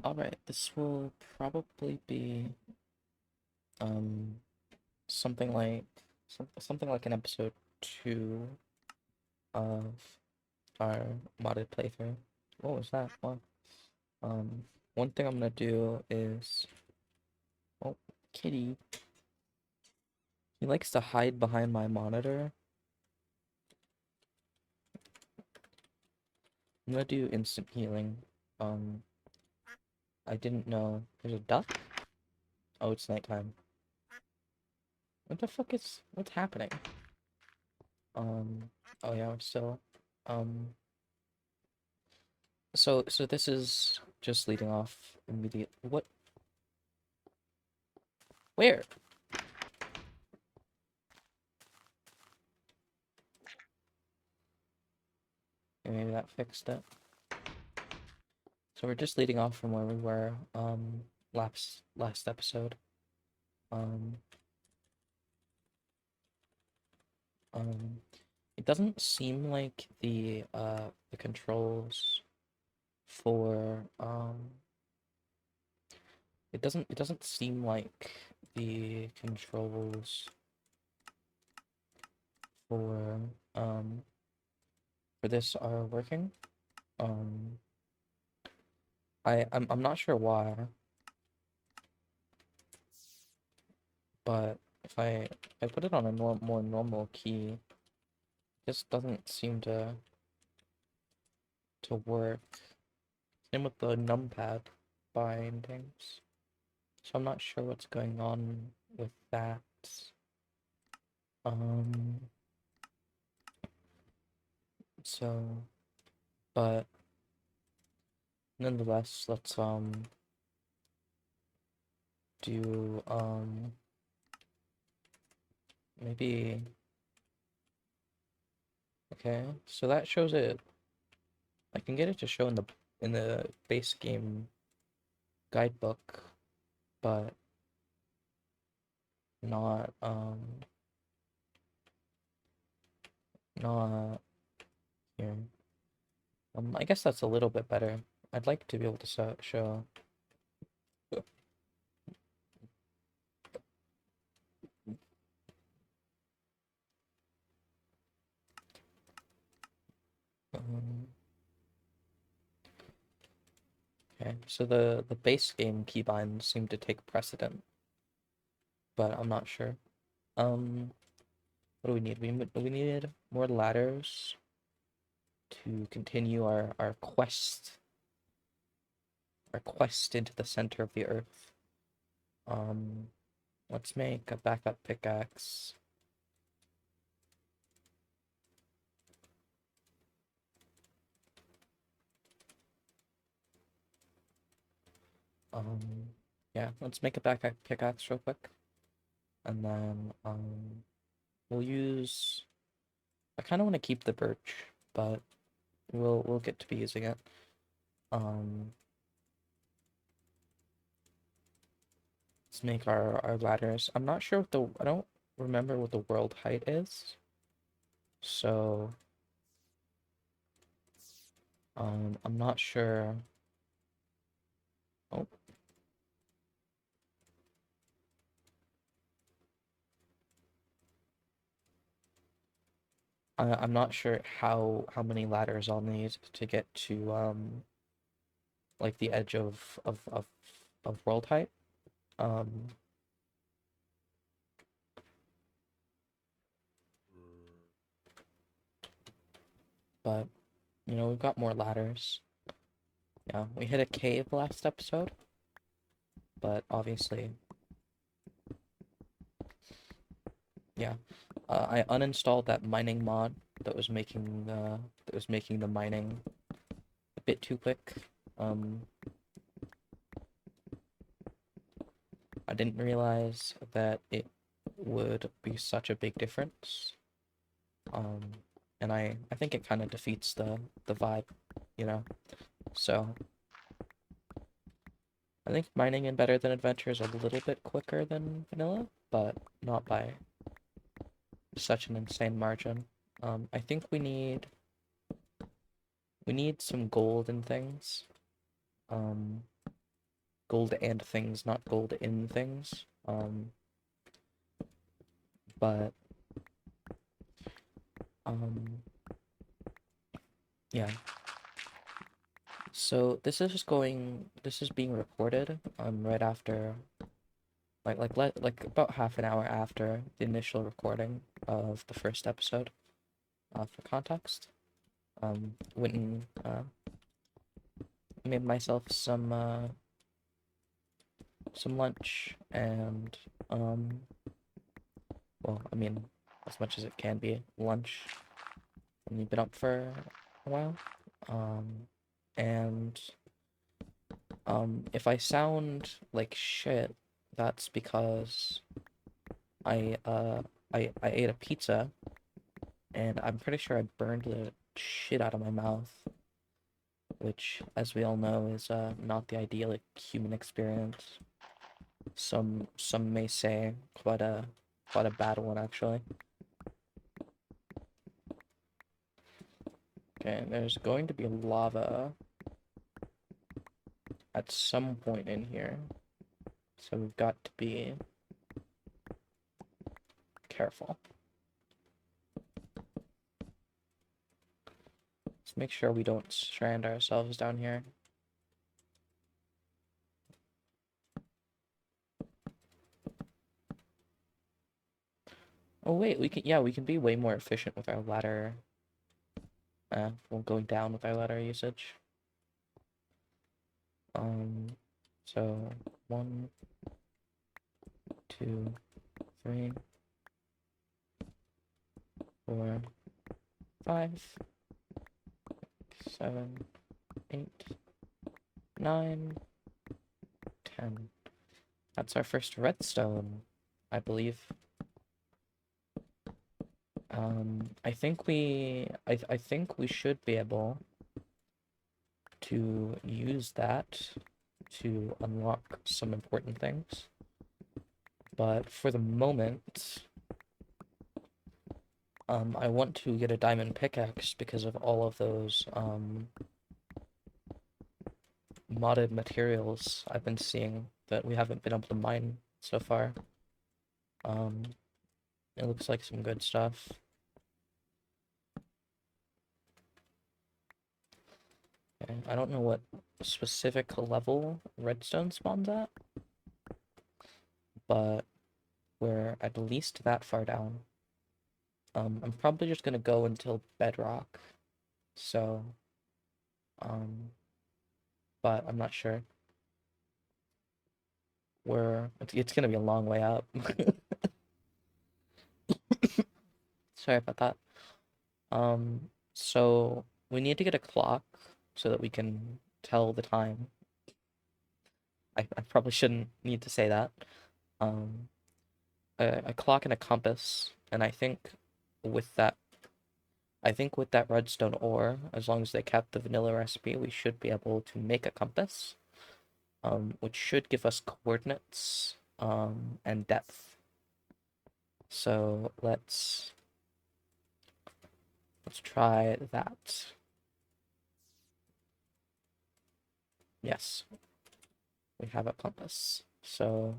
Alright, this will probably be um something like something like an episode 2 of our modded playthrough. What was that? What? Um One thing I'm gonna do is, oh, kitty. He likes to hide behind my monitor. I'm gonna do instant healing. Um I didn't know there's a duck? Oh, it's nighttime. What the fuck is what's happening? Oh yeah, we're still um so this is just leading off immediate. What? Where? Okay, maybe that fixed it. So we're just leading off from where we were last episode. Um um it doesn't seem like the controls for it doesn't seem like the controls for um for this are working. Um I'm not sure why, but if I put it on a more normal key, it just doesn't seem to work. Same with the numpad bindings. So I'm not sure what's going on with that. Um so but nonetheless, let's do maybe. Okay, so that shows it. I can get it to show in the base game guidebook, but not not here. I guess that's a little bit better. I'd like to be able to show. Um, okay, so the base game keybinds seem to take precedent, but I'm not sure. What do we need? We needed more ladders to continue our quest into the center of the earth. Um, let's make a backup pickaxe. Um, yeah, let's make a backup pickaxe real quick, and then we'll use. I kind of want to keep the birch, but we'll get to be using it. Um, let's make our ladders. I'm not sure what I don't remember what the world height is, so I'm not sure. Oh, I'm not sure how many ladders I'll need to get to like the edge of world height. Um, but we've got more ladders. Yeah, we hit a cave last episode, but obviously, yeah. I uninstalled that mining mod that was making the mining a bit too quick. Um, I didn't realize that it would be such a big difference. Um, and I think it kind of defeats the vibe, you know. So I think mining in Better Than Adventure is a little bit quicker than vanilla, but not by such an insane margin. I think we need some gold and things. Um, gold and things, not gold in things. But yeah. So this is being recorded right after like about half an hour after the initial recording of the first episode. For context, went and made myself some lunch and well, I mean, as much as it can be lunch. And you've been up for a while, and if I sound like shit, that's because I uh I ate a pizza and I'm pretty sure I burned the shit out of my mouth, which, as we all know, is not the idyllic human experience. Some may say quite a bad one actually. Okay, there's going to be lava at some point in here, so we've got to be careful. Let's make sure we don't strand ourselves down here. Oh wait, we can be way more efficient with our ladder. Well, going down with our ladder usage. So 1, 2, 3, 4, 5, 7, 8, 9, 10. That's our first redstone, I believe. I think we should be able to use that to unlock some important things. But for the moment, I want to get a diamond pickaxe because of all of those modded materials I've been seeing that we haven't been able to mine so far. It looks like some good stuff. Okay, I don't know what specific level redstone spawns at, but we're at least that far down. I'm probably just gonna go until bedrock, so, but I'm not sure. It's gonna be a long way up. Sorry about that. So we need to get a clock so that we can tell the time. I probably shouldn't need to say that. Um, a clock and a compass, and with that, I think with that redstone ore, as long as they kept the vanilla recipe, we should be able to make a compass, which should give us coordinates, and depth. So let's try that. Yes, we have a compass. So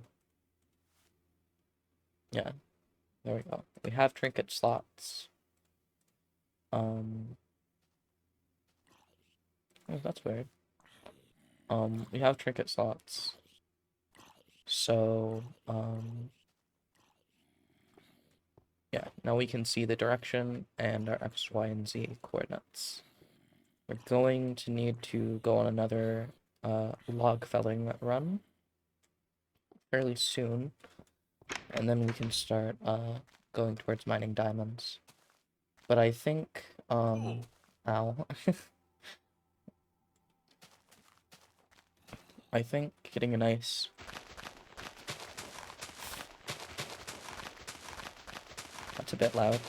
yeah, there we go. We have trinket slots. Oh, that's weird. We have trinket slots. So, yeah, now we can see the direction and our X, Y, and Z coordinates. We're going to need to go on another log felling run fairly soon, and then we can start going towards mining diamonds. But I think, ow. I think getting a nice... That's a bit loud.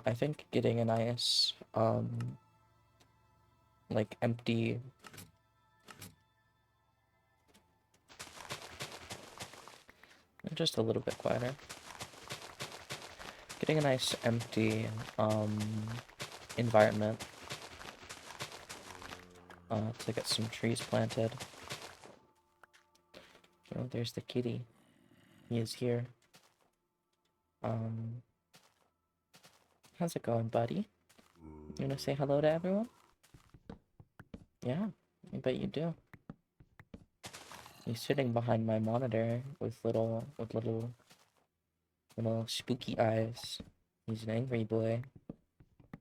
I think getting a nice, like, empty... Just a little bit quieter. Getting a nice empty, environment to get some trees planted. Oh, there's the kitty. He is here. How's it going, buddy? You wanna say hello to everyone? Yeah, I bet you do. He's sitting behind my monitor with little spooky eyes. He's an angry boy.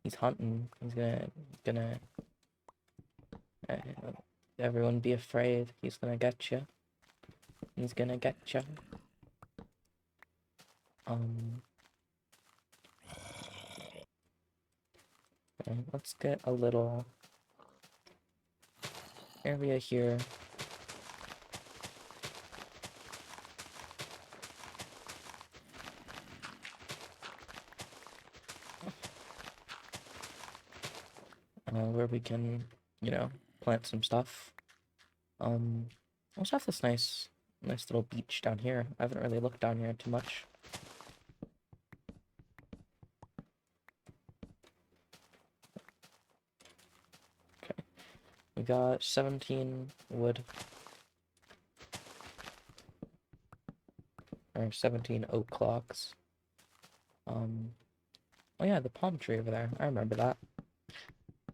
He's hunting. He's gonna uh, everyone be afraid. He's gonna get you. He's gonna get you. Okay, let's get a little area here. Where we can, plant some stuff. We also have this nice little beach down here. I haven't really looked down here too much. Okay, we got 17 wood. Or 17 oak logs. Oh yeah, the palm tree over there. I remember that.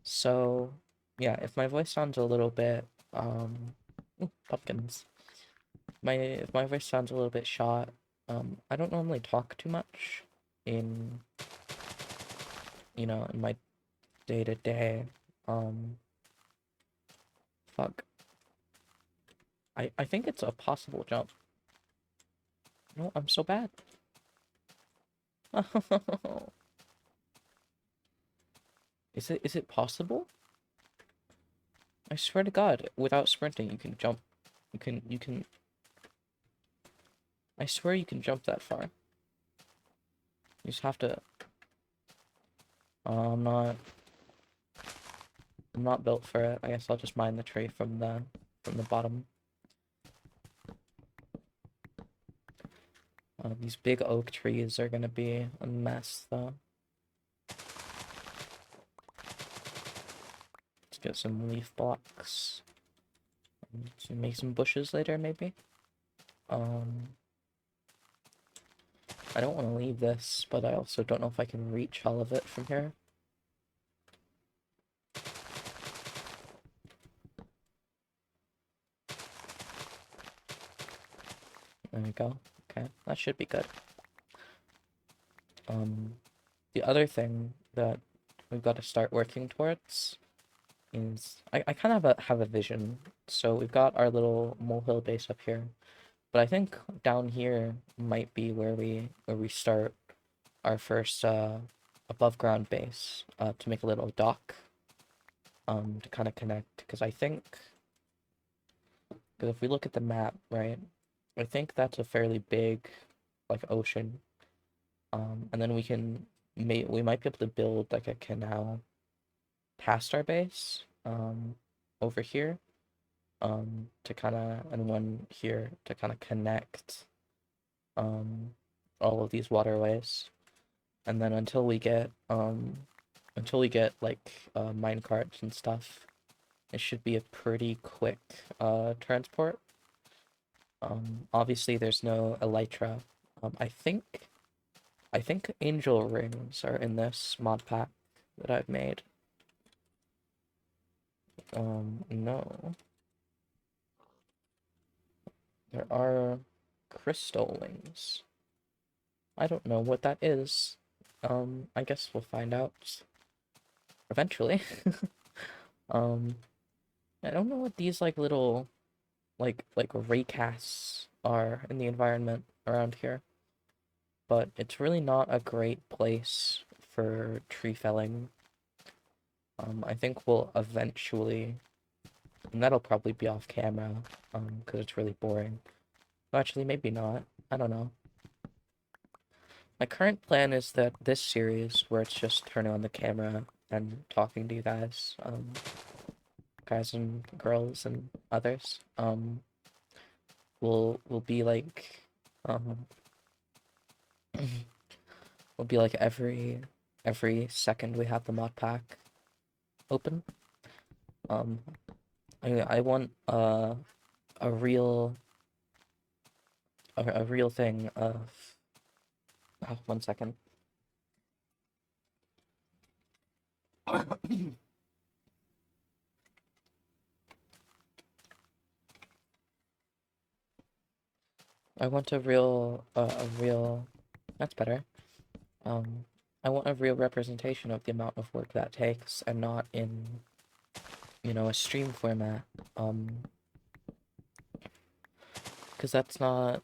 So, yeah, if my voice sounds a little bit, ooh, pumpkins. If my voice sounds a little bit shot, I don't normally talk too much in, in my day-to-day, fuck. I think it's a possible jump. No, I'm so bad. Is it possible? I swear to God, without sprinting, you can jump. You can. I swear you can jump that far. You just have to. I'm not built for it. I guess I'll just mine the tree from the bottom. These big oak trees are gonna be a mess, though. Let's get some leaf blocks. To make some bushes later, maybe. I don't want to leave this, but I also don't know if I can reach all of it from here. There we go. Okay, that should be good. The other thing that we've got to start working towards is I kind of have a vision. So we've got our little molehill base up here, but I think down here might be where we start our first above ground base to make a little dock to kind of connect. Because if we look at the map, right, I think that's a fairly big like ocean, and then we might be able to build like a canal past our base over here to kind of, and one here to kind of connect all of these waterways, and then until we get like mine carts and stuff, it should be a pretty quick transport. Obviously there's no elytra. I think angel rings are in this mod pack that I've made. No. There are crystal wings. I don't know what that is. I guess we'll find out eventually. I don't know what these like little like raycasts are in the environment around here, but it's really not a great place for tree felling. I think we'll eventually, and that'll probably be off camera, because it's really boring. Actually, maybe not. I don't know. My current plan is that this series, where it's just turning on the camera and talking to you guys, guys and girls and others, will be like, will be like every every second we have the mod pack open. Um, I want a real a real thing of 1 second. I want a real that's better. Um, I want a real representation of the amount of work that takes, and not in, a stream format. Because that's not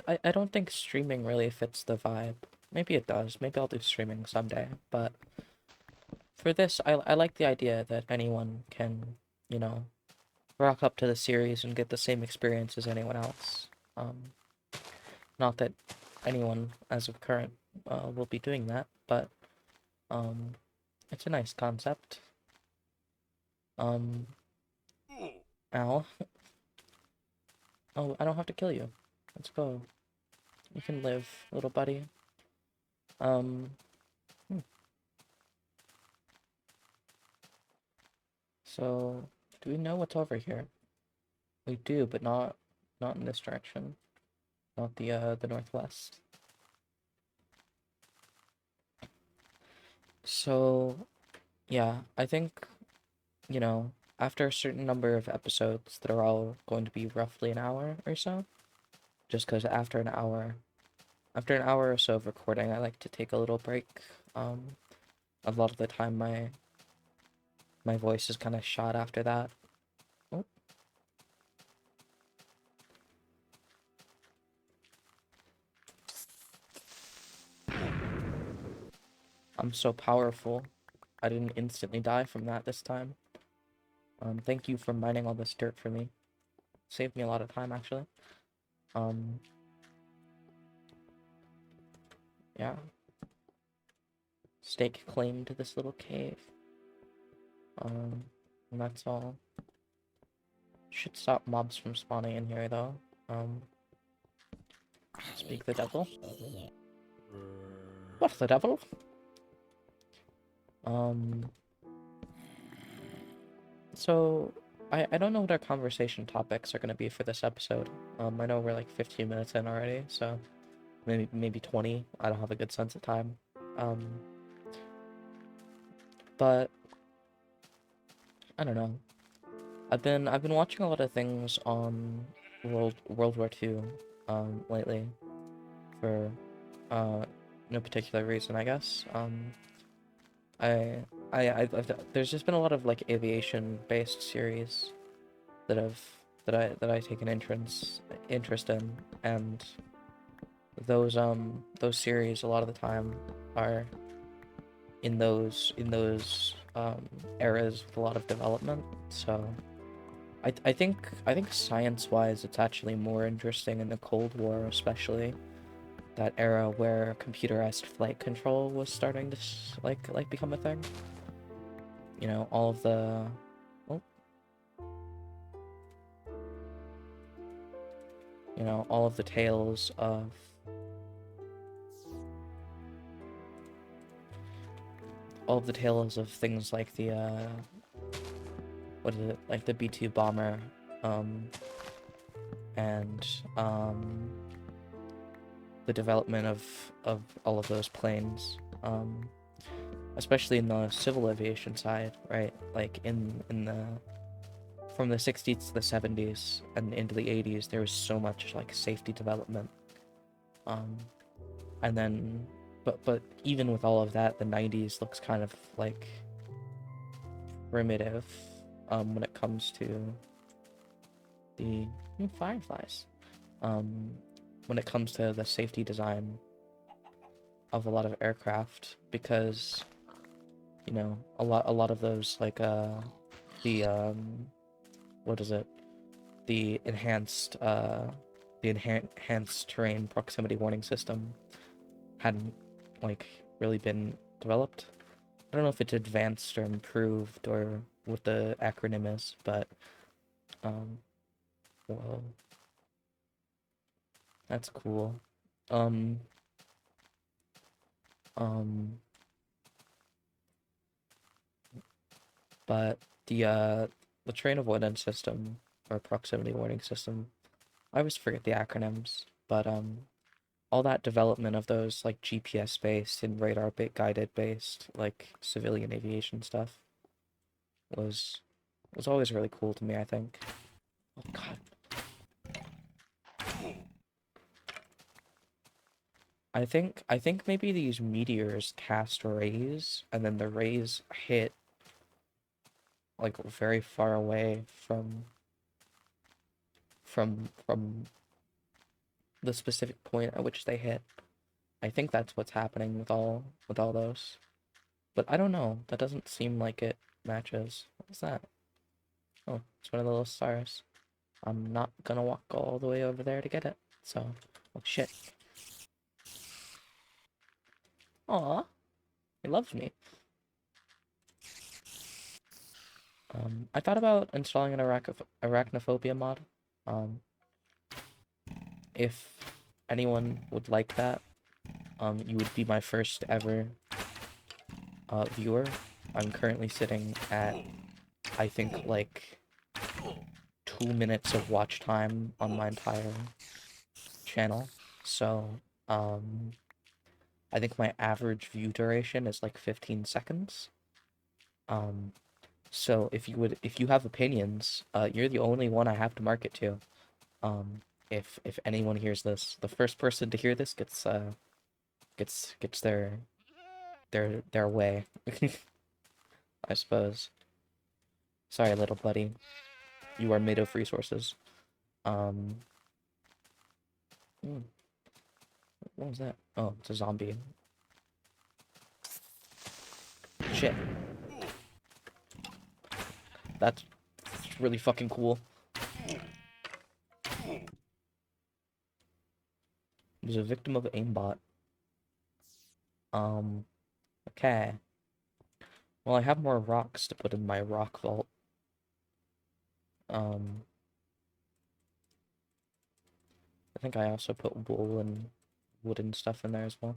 I don't think streaming really fits the vibe. Maybe it does. Maybe I'll do streaming someday. But for this, I like the idea that anyone can, you know, rock up to the series and get the same experience as anyone else. Um, Not that anyone, as of current, will be doing that, but um, it's a nice concept. Um, Ow. Oh, I don't have to kill you. Let's go. You can live, little buddy. Um, hmm. So, do we know what's over here? We do, but not in this direction. Not the northwest. So, yeah, I think, after a certain number of episodes that are all going to be roughly an hour or so, just because after an hour or so of recording, I like to take a little break. Um, a lot of the time my voice is kind of shot after that. Oh, I'm so powerful. I didn't instantly die from that this time. Thank you for mining all this dirt for me. Saved me a lot of time, actually. Um, yeah. Stake claim to this little cave. And that's all. Should stop mobs from spawning in here, though. Um, Speak the devil. What the devil? Um, so, I don't know what our conversation topics are going to be for this episode. I know we're like 15 minutes in already, so maybe 20. I don't have a good sense of time. Um, but I don't know. I've been watching a lot of things on World War II lately for no particular reason, I guess. I there's just been a lot of like aviation based series that I take an interest in, and those series a lot of the time are in those eras with a lot of development. So I think science-wise, it's actually more interesting in the Cold War, especially that era where computerized flight control was starting to like become a thing. All of the oh, all of the tales of things like the what is it, like the B-2 bomber, um, and the development of all of those planes, especially in the civil aviation side, right? Like in the from the 60s to the 70s and into the 80s, there was so much like safety development, um, and then but even with all of that, the 90s looks kind of like primitive, when it comes to the fireflies. Um, when it comes to the safety design of a lot of aircraft, because a lot of those like the what is it, the enhanced terrain proximity warning system hadn't like really been developed. I don't know if it's advanced or improved or what the acronym is, but um well, that's cool. Um um But the train avoidance system or proximity warning system, I always forget the acronyms, but all that development of those like GPS based and radar bit guided based like civilian aviation stuff was was always really cool to me, I think. Oh God. I think maybe these meteors cast rays and then the rays hit like very far away from the specific point at which they hit. I think that's what's happening with all those. But I don't know. That doesn't seem like it matches. What's that? Oh, it's one of the little stars. I'm not gonna walk all the way over there to get it. So, oh shit. Aw, he loves me. I thought about installing an arachnophobia mod. Um, if anyone would like that, you would be my first ever viewer. I'm currently sitting at, I think, like 2 minutes of watch time on my entire channel. So, I think my average view duration is like 15 seconds. Um, so if you have opinions, you're the only one I have to market to. Um, if anyone hears this, the first person to hear this gets their way, I suppose. Sorry, little buddy. You are made of resources. Um, hmm, what was that? Oh, it's a zombie. Shit. That's really fucking cool. He was a victim of aimbot. Um, okay. Well, I have more rocks to put in my rock vault. Um, I think I also put wool and wooden stuff in there as well.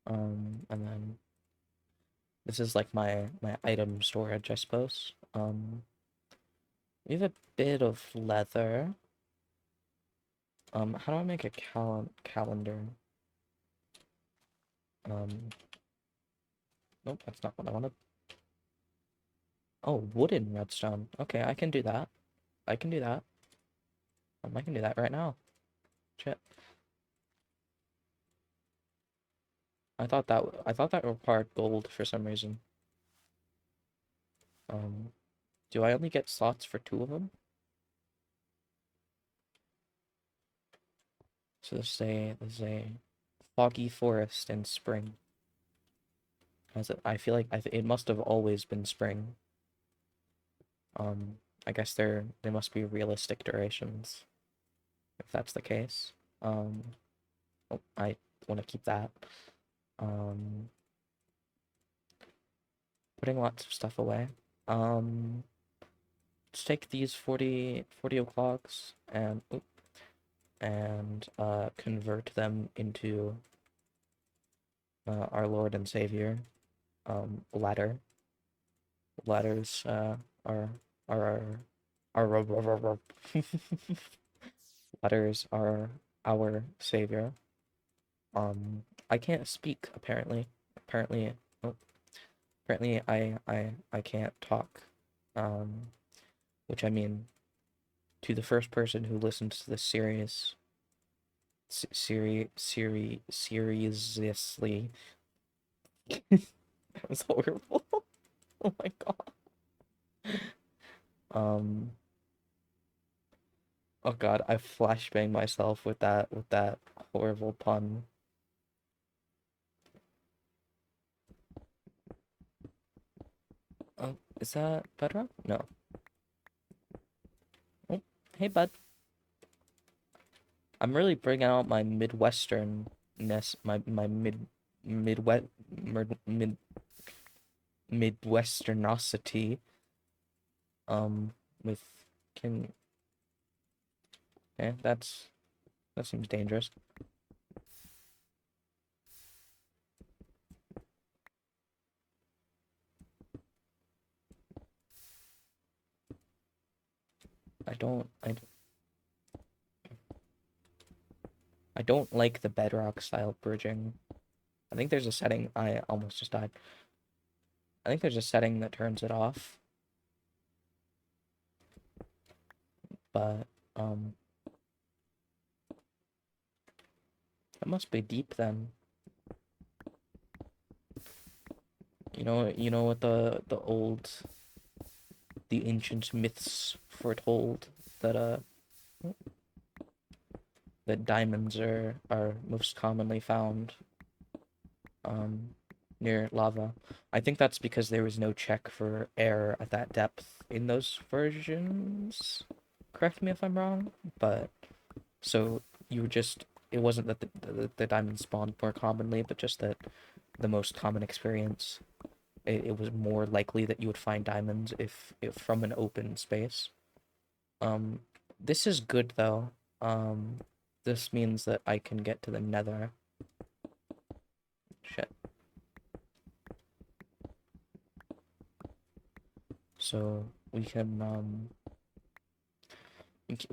And then this is like my item storage, I suppose. We have a bit of leather. How do I make a calendar? Um, nope, that's not what I wanted. Oh, wooden redstone. Okay, I can do that. I can do that. I can do that right now. Shit. I thought that required gold for some reason. Um, do I only get slots for 2 of them? So this is a foggy forest in spring. As I feel like it must have always been spring. I guess they must be realistic durations if that's the case. Um, oh, I want to keep that. Um, putting lots of stuff away. Let's take these 40 o'clocks and convert them into our Lord and Savior ladder. Ladders are are our ladders are our savior. I can't speak apparently. Apparently, oh, apparently I can't talk. Um, which I mean, to the first person who listens to this series, seriously, that was horrible. Oh my God. Um, oh God, I flashbanged myself with that horrible pun. Oh, is that Bedrock? No. Oh, hey, bud. I'm really bringing out my Midwesternness, my Midwest mid Midwesternosity. With can that seems dangerous. I don't like the bedrock style bridging. I think there's a setting. I almost just died. I think there's a setting that turns it off, but it must be deep then. You know what the ancient myths foretold that that diamonds are most commonly found um near lava. I think that's because there was no check for air at that depth in those versions. Correct me if I'm wrong, but so you were just it wasn't that the diamonds spawned more commonly, but just that the most common experience. It was more likely that you would find diamonds if from an open space. Um, this is good though. Um, this means that I can get to the nether. Shit. So we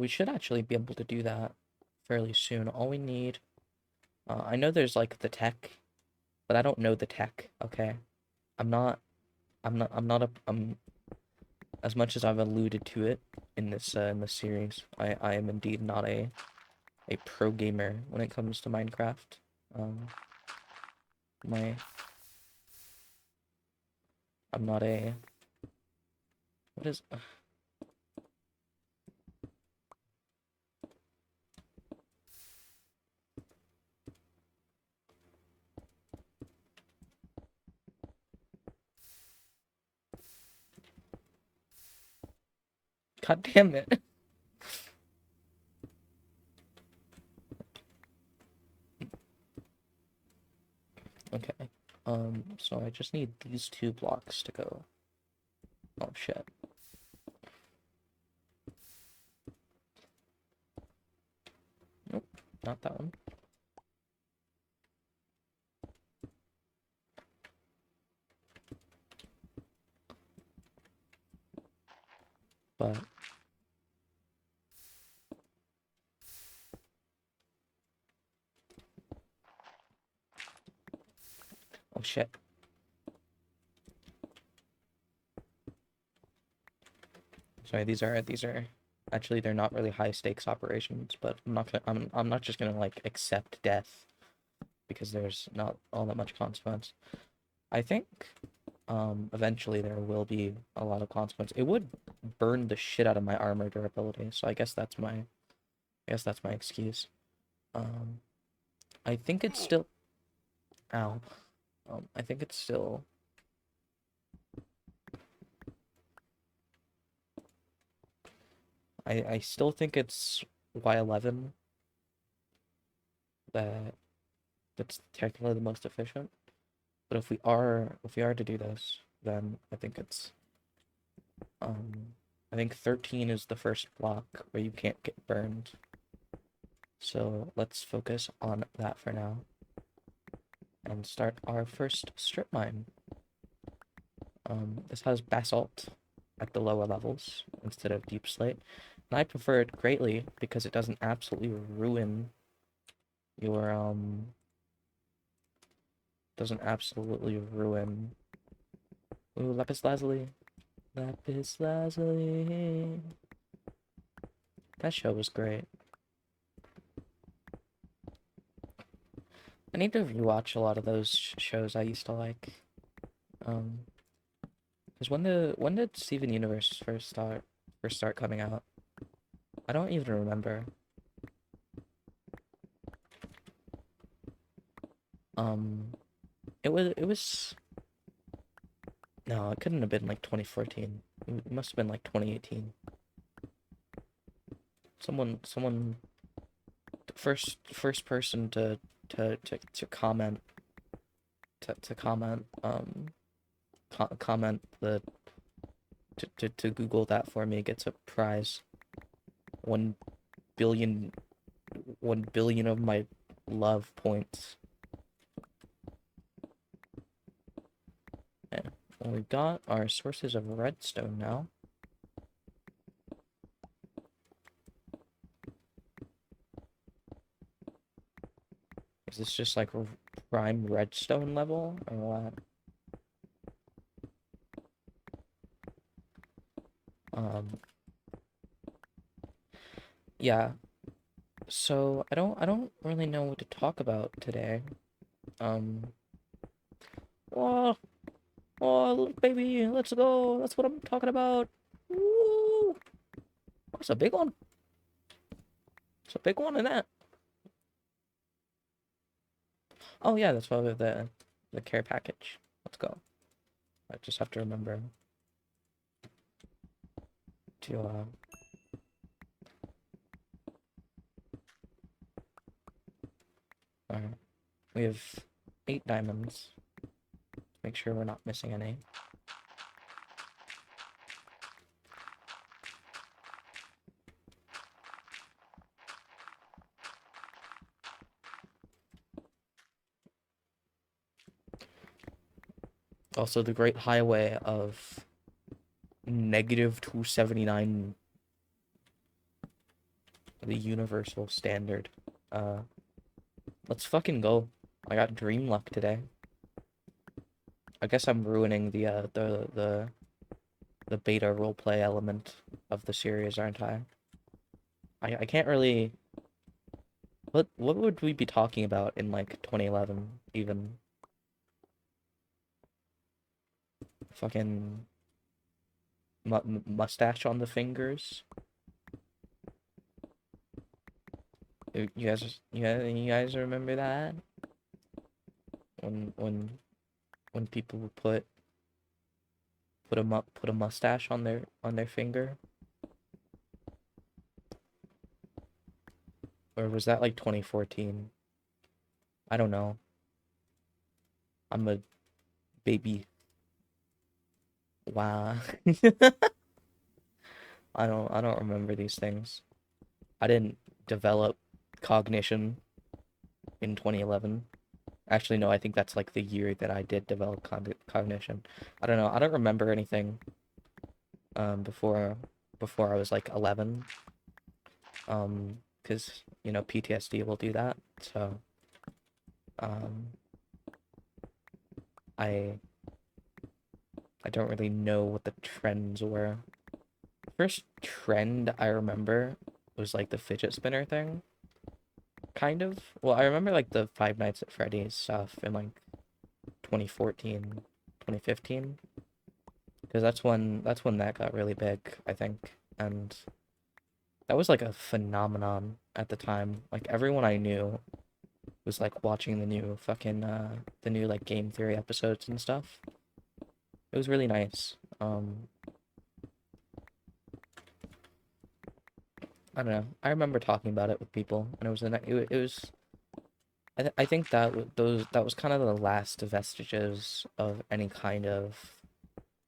should actually be able to do that fairly soon. All we need, I know there's like the tech, but I don't know the tech. Okay, I'm not, I'm not a, as much as I've alluded to it in this series. I am indeed not a pro gamer when it comes to Minecraft. Um, my I'm not a what is God damn it. Okay. So I just need these two blocks to go. Oh shit. Nope, not that one. But oh shit. Sorry, these are actually they're not really high stakes operations, but I'm not just gonna like accept death because there's not all that much consequence. I think eventually there will be a lot of consequence. It would burn the shit out of my armor durability, so I guess that's my excuse. Um I think it's still ow. I think it's still I still think it's Y11 that that's technically the most efficient. But if we are to do this, then um I think 13 is the first block where you can't get burned. So let's focus on that for now and start our first strip mine. This has basalt at the lower levels instead of deep slate. And I prefer it greatly because it doesn't absolutely ruin your doesn't absolutely ruin. Ooh, lapis lazuli. Lapis lazuli. That show was great. I need to rewatch a lot of those shows I used to like. Because when did Steven Universe first start coming out? I don't even remember. Um, it was no, it couldn't have been like 2014. It must have been like 2018. Someone first person to comment to comment comment the to Google that for me gets a prize. 1 billion 1 billion of my love points. Yeah. Well, we've got our sources of redstone now. Is this just like a prime redstone level or what? Um, yeah. So I don't really know what to talk about today. Um, oh, oh, baby, let's go. That's what I'm talking about. Woo! That's a big one. It's a big one in that. Oh yeah, that's probably the care package. Let's go. I just have to remember to alright. We have 8 diamonds. Make sure we're not missing any. Also, the Great Highway of -279, the universal standard. Let's fucking go. I got dream luck today. I guess I'm ruining the beta roleplay element of the series, aren't I? I can't really. What would we be talking about in like 2011 even? Fucking mustache on the fingers. You guys remember that? When when people would put a mustache on their finger, or was that like 2014? I don't know. I'm a baby. Wow. I don't remember these things. I didn't develop cognition in 2011. Actually, no, I think that's like the year that I did develop cognition. I don't know. I don't remember anything before I was like 11. Because PTSD will do that. So um I I don't really know what the trends were. First trend I remember was like the fidget spinner thing. Kind of. Well, I remember like the Five Nights at Freddy's stuff in like 2014, 2015, because that's when that got really big, I think. And that was like a phenomenon at the time. Like everyone I knew was like watching the new like game theory episodes and stuff. It was really nice. I don't know. I remember talking about it with people, and it was. I think that was kind of the last vestiges of any kind of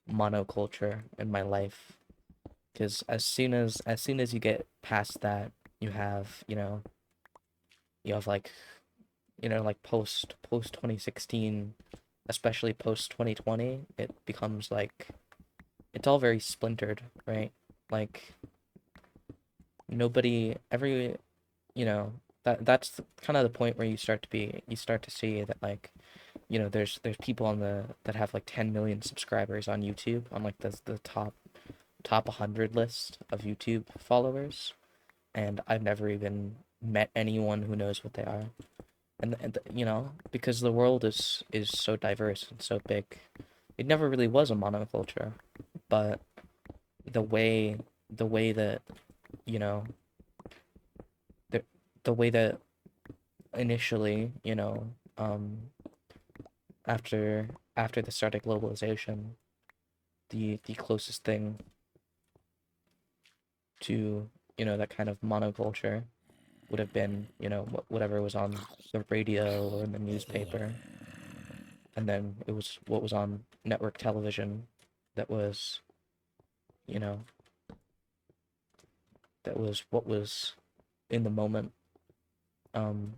monoculture in my life. Because as soon as you get past that, you have like like post 2016, especially post 2020, it becomes like it's all very splintered, right? Like nobody every you know that's kind of the point where you start to see that like there's people on the that have like 10 million subscribers on YouTube, on like the top 100 list of YouTube followers, and I've never even met anyone who knows what they are. And because the world is so diverse and so big, it never really was a monoculture. But the way the way that you know the the way that initially, um after the start of globalization, the closest thing to that kind of monoculture would have been whatever was on the radio or in the newspaper, and then it was what was on network television that was you know that was what was in the moment. um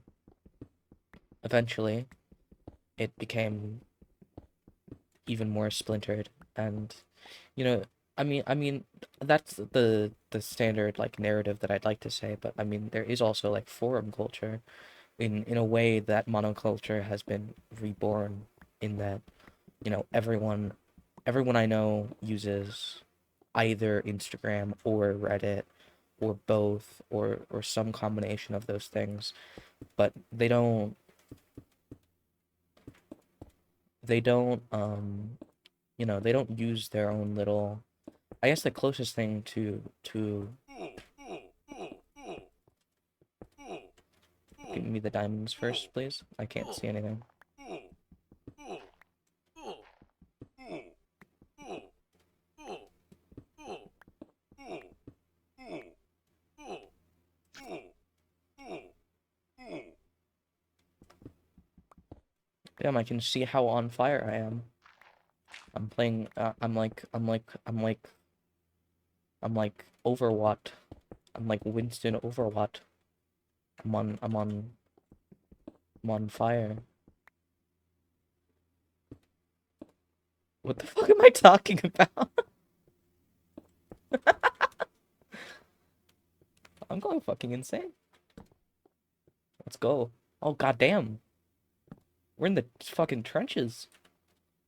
Eventually it became even more splintered, and you know I mean that's the standard like narrative that I'd like to say, but I mean there is also like forum culture in a way that monoculture has been reborn, in that, everyone I know uses either Instagram or Reddit or both, or some combination of those things, but they don't use their own little. I guess the closest thing to give me the diamonds first, please. I can't see anything. Damn, I can see how on fire I am. I'm playing. I'm like Overwatt. I'm like Winston Overwatt. I'm on fire. What the fuck am I talking about? I'm going fucking insane. Let's go. Oh goddamn. We're in the fucking trenches.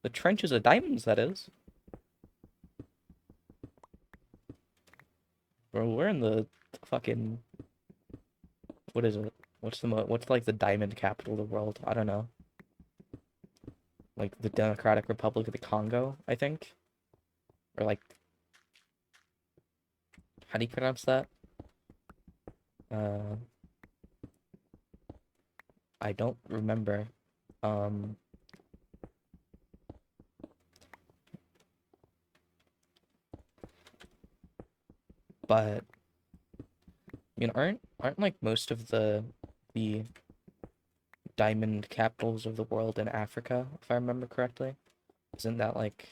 The trenches of diamonds, that is. Bro, we're in the fucking, what is it? What's like the diamond capital of the world? I don't know. Like the Democratic Republic of the Congo, I think. Or like, how do you pronounce that? Uh, I don't remember. Um, but aren't like most of the diamond capitals of the world in Africa, if I remember correctly? Isn't that like,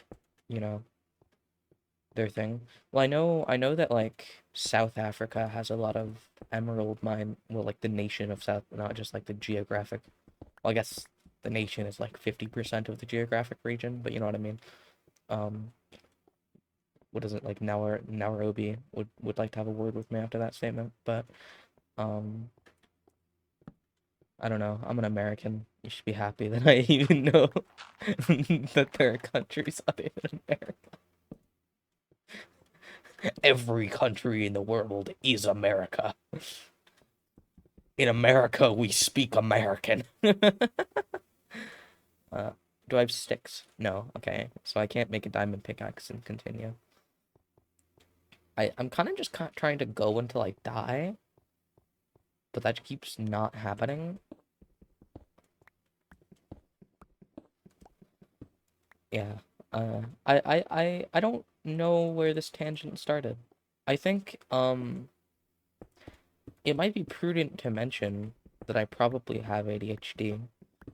you know, their thing? Well, I know that like South Africa has a lot of emerald mine, well, like the nation of South, not just like the geographic. Well, I guess the nation is like 50% of the geographic region, but you know what I mean. Um, what is it like? Nairobi would like to have a word with me after that statement, but um, I don't know. I'm an American. You should be happy that I even know that there are countries other than America. Every country in the world is America. In America, we speak American. uh, do I have sticks? No. Okay, so I can't make a diamond pickaxe and continue. I'm kind of just trying to go until I die, but that keeps not happening. Yeah. I don't know where this tangent started. I think it might be prudent to mention that I probably have ADHD.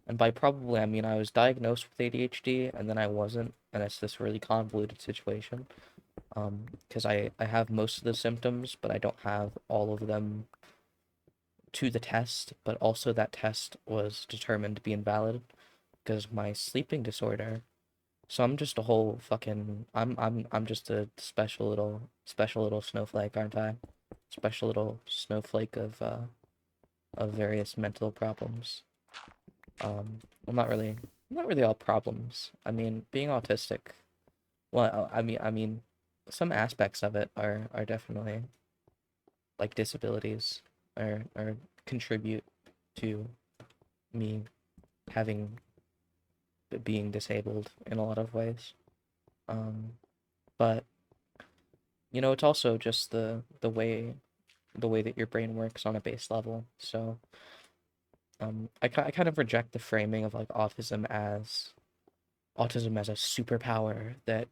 And by probably, I mean I was diagnosed with ADHD and then I wasn't, and it's this really convoluted situation. Because I have most of the symptoms, but I don't have all of them to the test, but also that test was determined to be invalid because of my sleeping disorder. So I'm just a whole fucking I'm just a special little snowflake, aren't I? Special little snowflake of various mental problems. Well, not really all problems. I mean, being autistic. Well, I mean, some aspects of it are definitely like disabilities, or contribute to me having being disabled in a lot of ways. Um, but it's also just the way that your brain works on a base level. So I kind of reject the framing of like autism as a superpower, that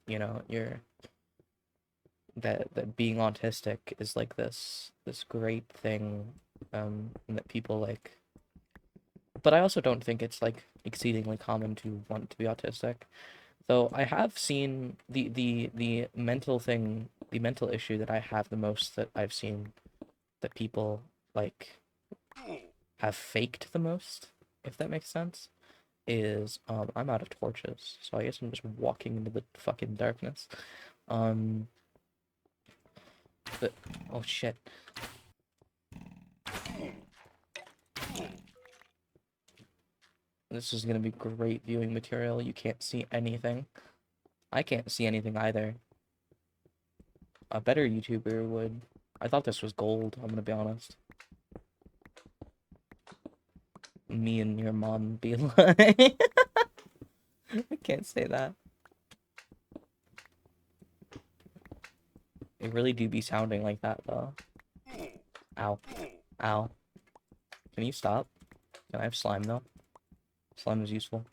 that being autistic is like this great thing, and that people like. But I also don't think it's like exceedingly common to want to be autistic. Though I have seen the mental thing, the mental issue that I have the most, that I've seen that people like have faked the most, if that makes sense, is I'm out of torches, so I guess I'm just walking into the fucking darkness. Um, but oh shit. This is gonna be great viewing material. You can't see anything. I can't see anything either. A better YouTuber would. I thought this was gold, I'm gonna be honest. Me and your mom be like... I can't say that. It really do be sounding like that, though. Ow. Ow. Can you stop? Can I have slime, though? Slime is useful.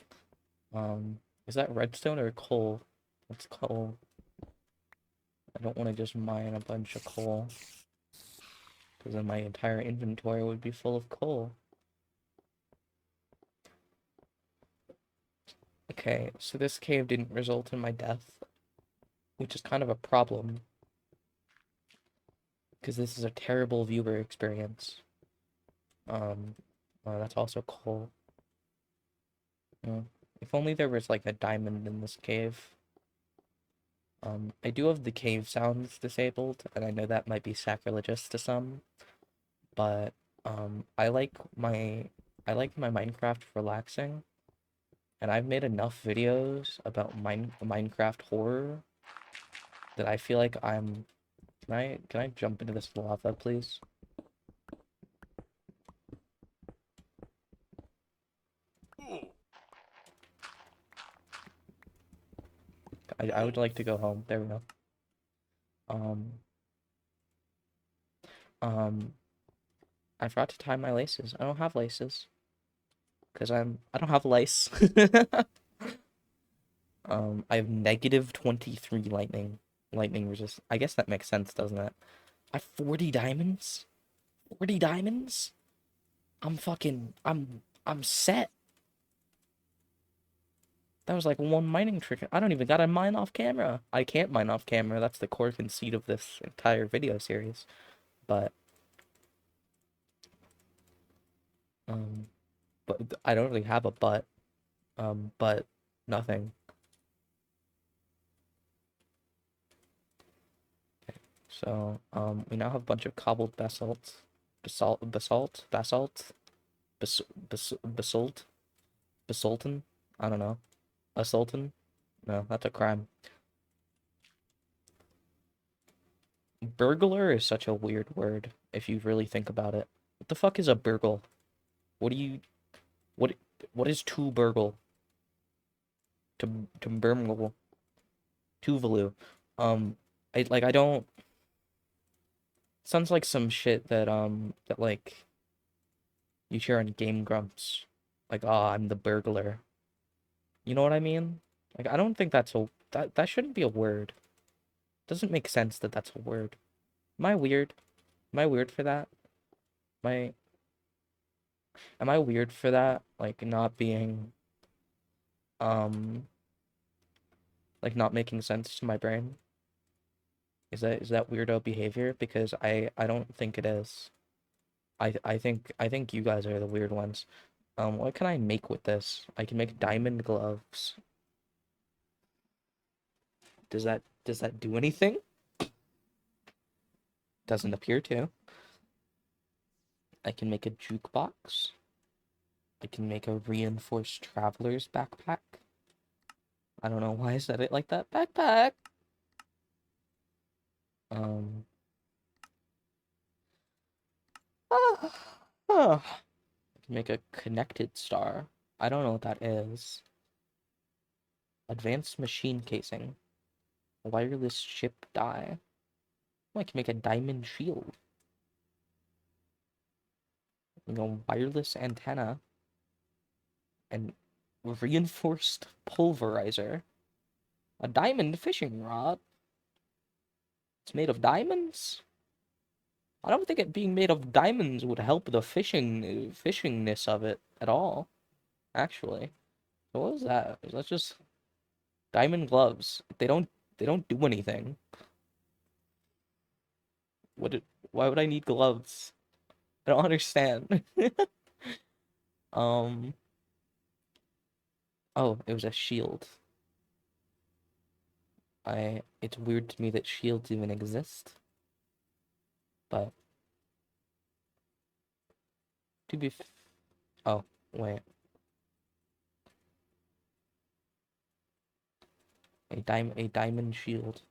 Is that redstone or coal? It's coal. I don't want to just mine a bunch of coal. Because then my entire inventory would be full of coal. Okay, so this cave didn't result in my death. Which is kind of a problem. Because this is a terrible viewer experience. That's also coal. If only there was like a diamond in this cave. I do have the cave sounds disabled, and I know that might be sacrilegious to some, but I like my Minecraft relaxing, and I've made enough videos about Minecraft horror that I feel like I'm. Can I jump into this lava, please? I would like to go home. There we go. Um, um, I forgot to tie my laces. I don't have laces. Because I don't have lice. I have negative 23 lightning resist. I guess that makes sense, doesn't it? I have 40 diamonds? 40 diamonds? I'm set. That was like one mining trick. I don't even gotta mine off camera. I can't mine off camera. That's the core conceit of this entire video series. But, um, but I don't really have a but. But nothing. So, we now have a bunch of cobbled basalt, basaltin. I don't know. A sultan? No, that's a crime. Burglar is such a weird word if you really think about it. What the fuck is a burgle? What do you what what is to burgle? To burgle. Tuvalu. I don't sounds like some shit that like you hear on Game Grumps. Like, ah, I'm the burglar. You know what I mean? Like, I don't think that shouldn't be a word. Doesn't make sense that that's a word. Am I weird? Am I weird for that? Am I am I weird for that? Like not being um like not making sense to my brain? Is that weirdo behavior? Because I don't think it is. I think you guys are the weird ones. What can I make with this? I can make diamond gloves. Does that do anything? Doesn't appear to. I can make a jukebox. I can make a reinforced traveler's backpack. I don't know why I said it like that. Backpack. Um. I can make a connected star. I don't know what that is. Advanced machine casing. Wireless ship die. Oh, I can make a diamond shield. Wireless antenna. And reinforced pulverizer. A diamond fishing rod. It's made of diamonds? I don't think it being made of diamonds would help the fishingness of it at all, actually. So what was that? That's just diamond gloves. They don't do anything. Why would I need gloves? I don't understand. Um, oh, it was a shield. It's weird to me that shields even exist, but to be oh, wait. A diamond shield.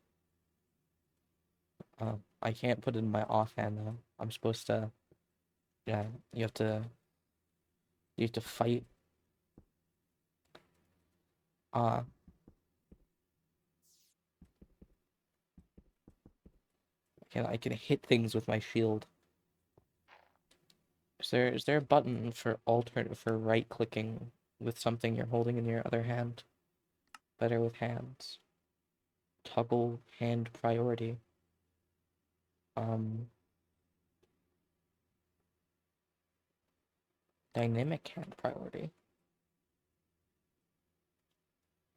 I can't put it in my offhand though. I'm supposed to. Yeah, you have to. You have to fight. Uh, I can hit things with my shield. Is there a button for right clicking with something you're holding in your other hand? Better with hands. Toggle hand priority. Um, Dynamic hand priority.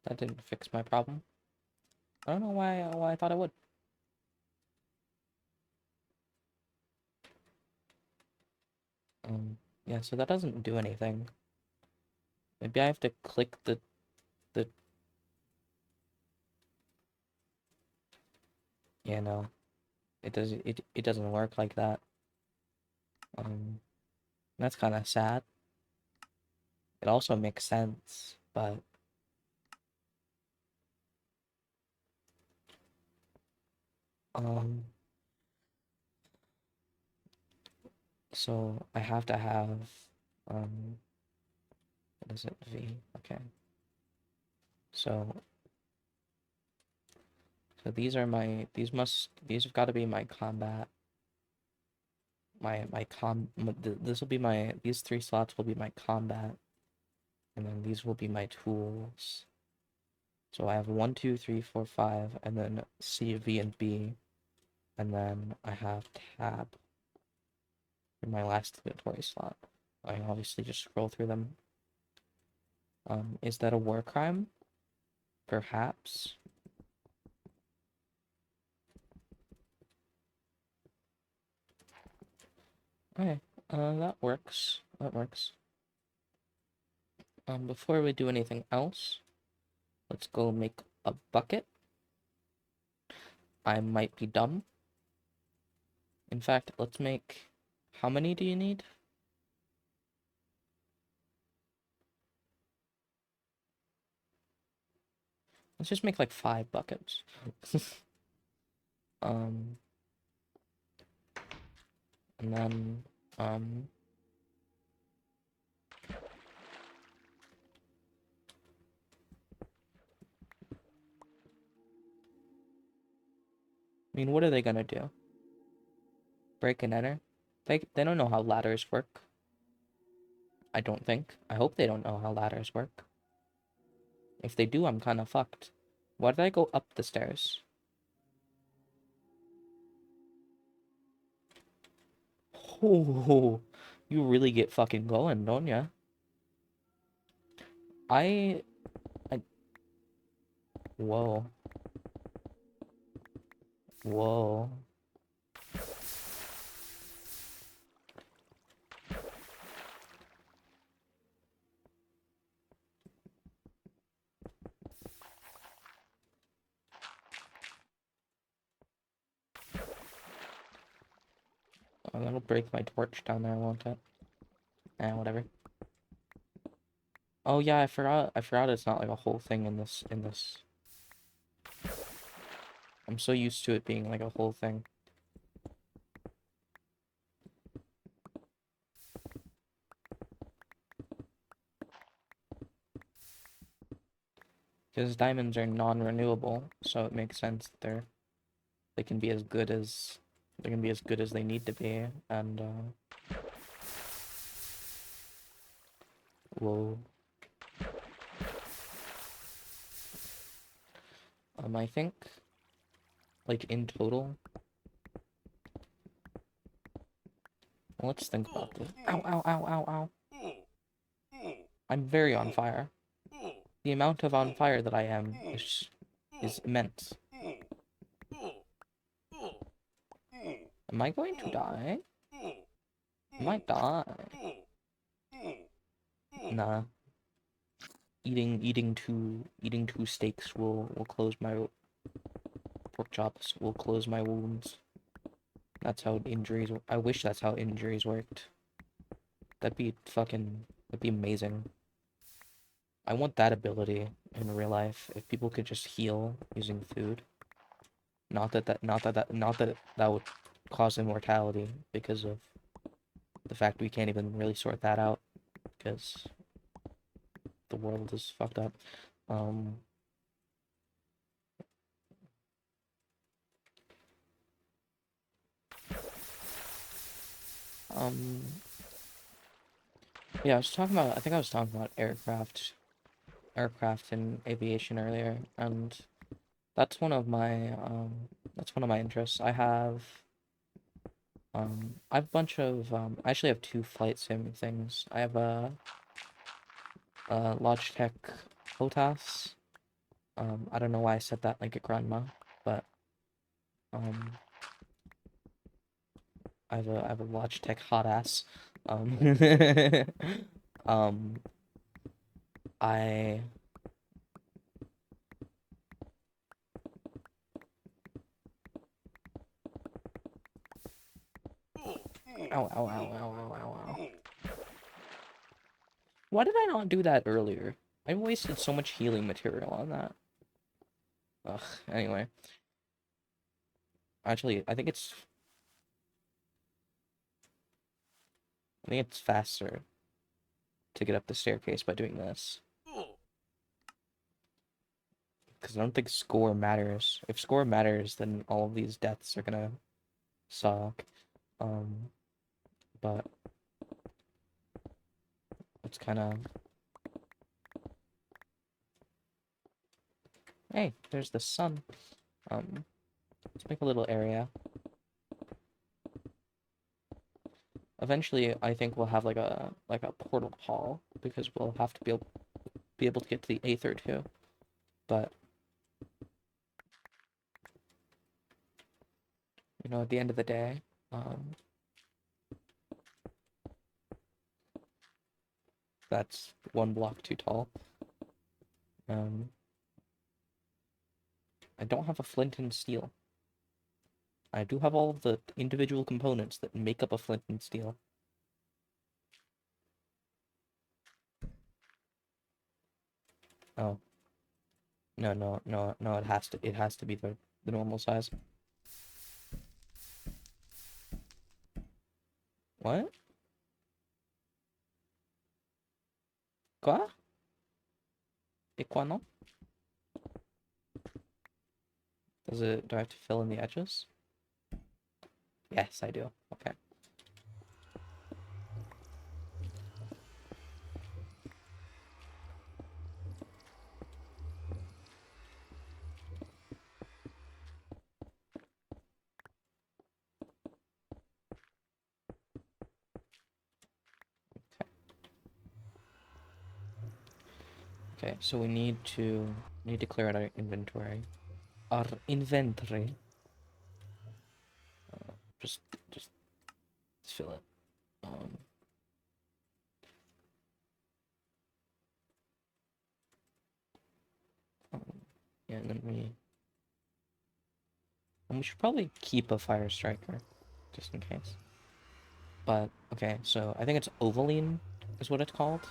That didn't fix my problem. I don't know why I thought it would. Yeah, so that doesn't do anything. Maybe I have to click the yeah, no. It doesn't work like that. That's kind of sad. It also makes sense, but um so I have to have um what is it? V. Okay. So these are these have got to be my combat this will be my these three slots will be my combat, and then these will be my tools. So I have 1, 2, 3, 4, 5, and then C, V, and B, and then I have tab in my last inventory slot. I can obviously just scroll through them. Is that a war crime? Perhaps. Okay, that works. That works. Before we do anything else, let's go make a bucket. I might be dumb. In fact, let's make... How many do you need? Let's just make like 5 buckets. And then, I mean, what are they gonna do? Break and enter? They don't know how ladders work. I don't think. I hope they don't know how ladders work. If they do, I'm kind of fucked. Why did I go up the stairs? Oh, you really get fucking going, don't ya? I... Whoa. Whoa. Oh, that'll break my torch down there, won't it? Whatever. Oh yeah, I forgot it's not like a whole thing in this. I'm so used to it being like a whole thing. Because diamonds are non-renewable, so it makes sense that they can be as good as they need to be, and whoa. I think like in total, let's think about this. Ow, ow, ow, ow, ow. I'm very on fire. The amount of on fire that I am is immense. Am I going to die? I might die. Nah. Eating two steaks will close my pork chops will close my wounds. That's how injuries. I wish that's how injuries worked. That'd be amazing. I want that ability in real life, if people could just heal using food. Not that that would cause immortality because of the fact we can't even really sort that out because the world is fucked up. Um, um, yeah, I think I was talking about aircraft and aviation earlier, and that's one of my, that's one of my interests. I have a bunch of, I actually have two flight sim things. I have a Logitech HOTAS. I don't know why I said that like a grandma, but, um, I have a Logitech hot ass. Um, um, I ow ow ow ow ow ow ow. Why did I not do that earlier? I wasted so much healing material on that. Ugh. Anyway, actually, I think it's faster to get up the staircase by doing this. Because I don't think score matters. If score matters, then all of these deaths are gonna suck. Um, but it's kind of... Hey, there's the sun. Let's make a little area. Eventually, I think we'll have like a portal hall because we'll have to be able to get to the Aether too. But you know, at the end of the day, um, that's one block too tall. Um, I don't have a flint and steel. I do have all of the individual components that make up a flint and steel. Oh, no, it has to be the normal size. What? Quoi? Et quoi non? Do I have to fill in the edges? Yes, I do. Okay. Okay, so we need to clear out our inventory. Our inventory. Just just fill it. Um, um yeah, and then we should probably keep a fire striker, just in case. But okay, so I think it's Ovaline is what it's called.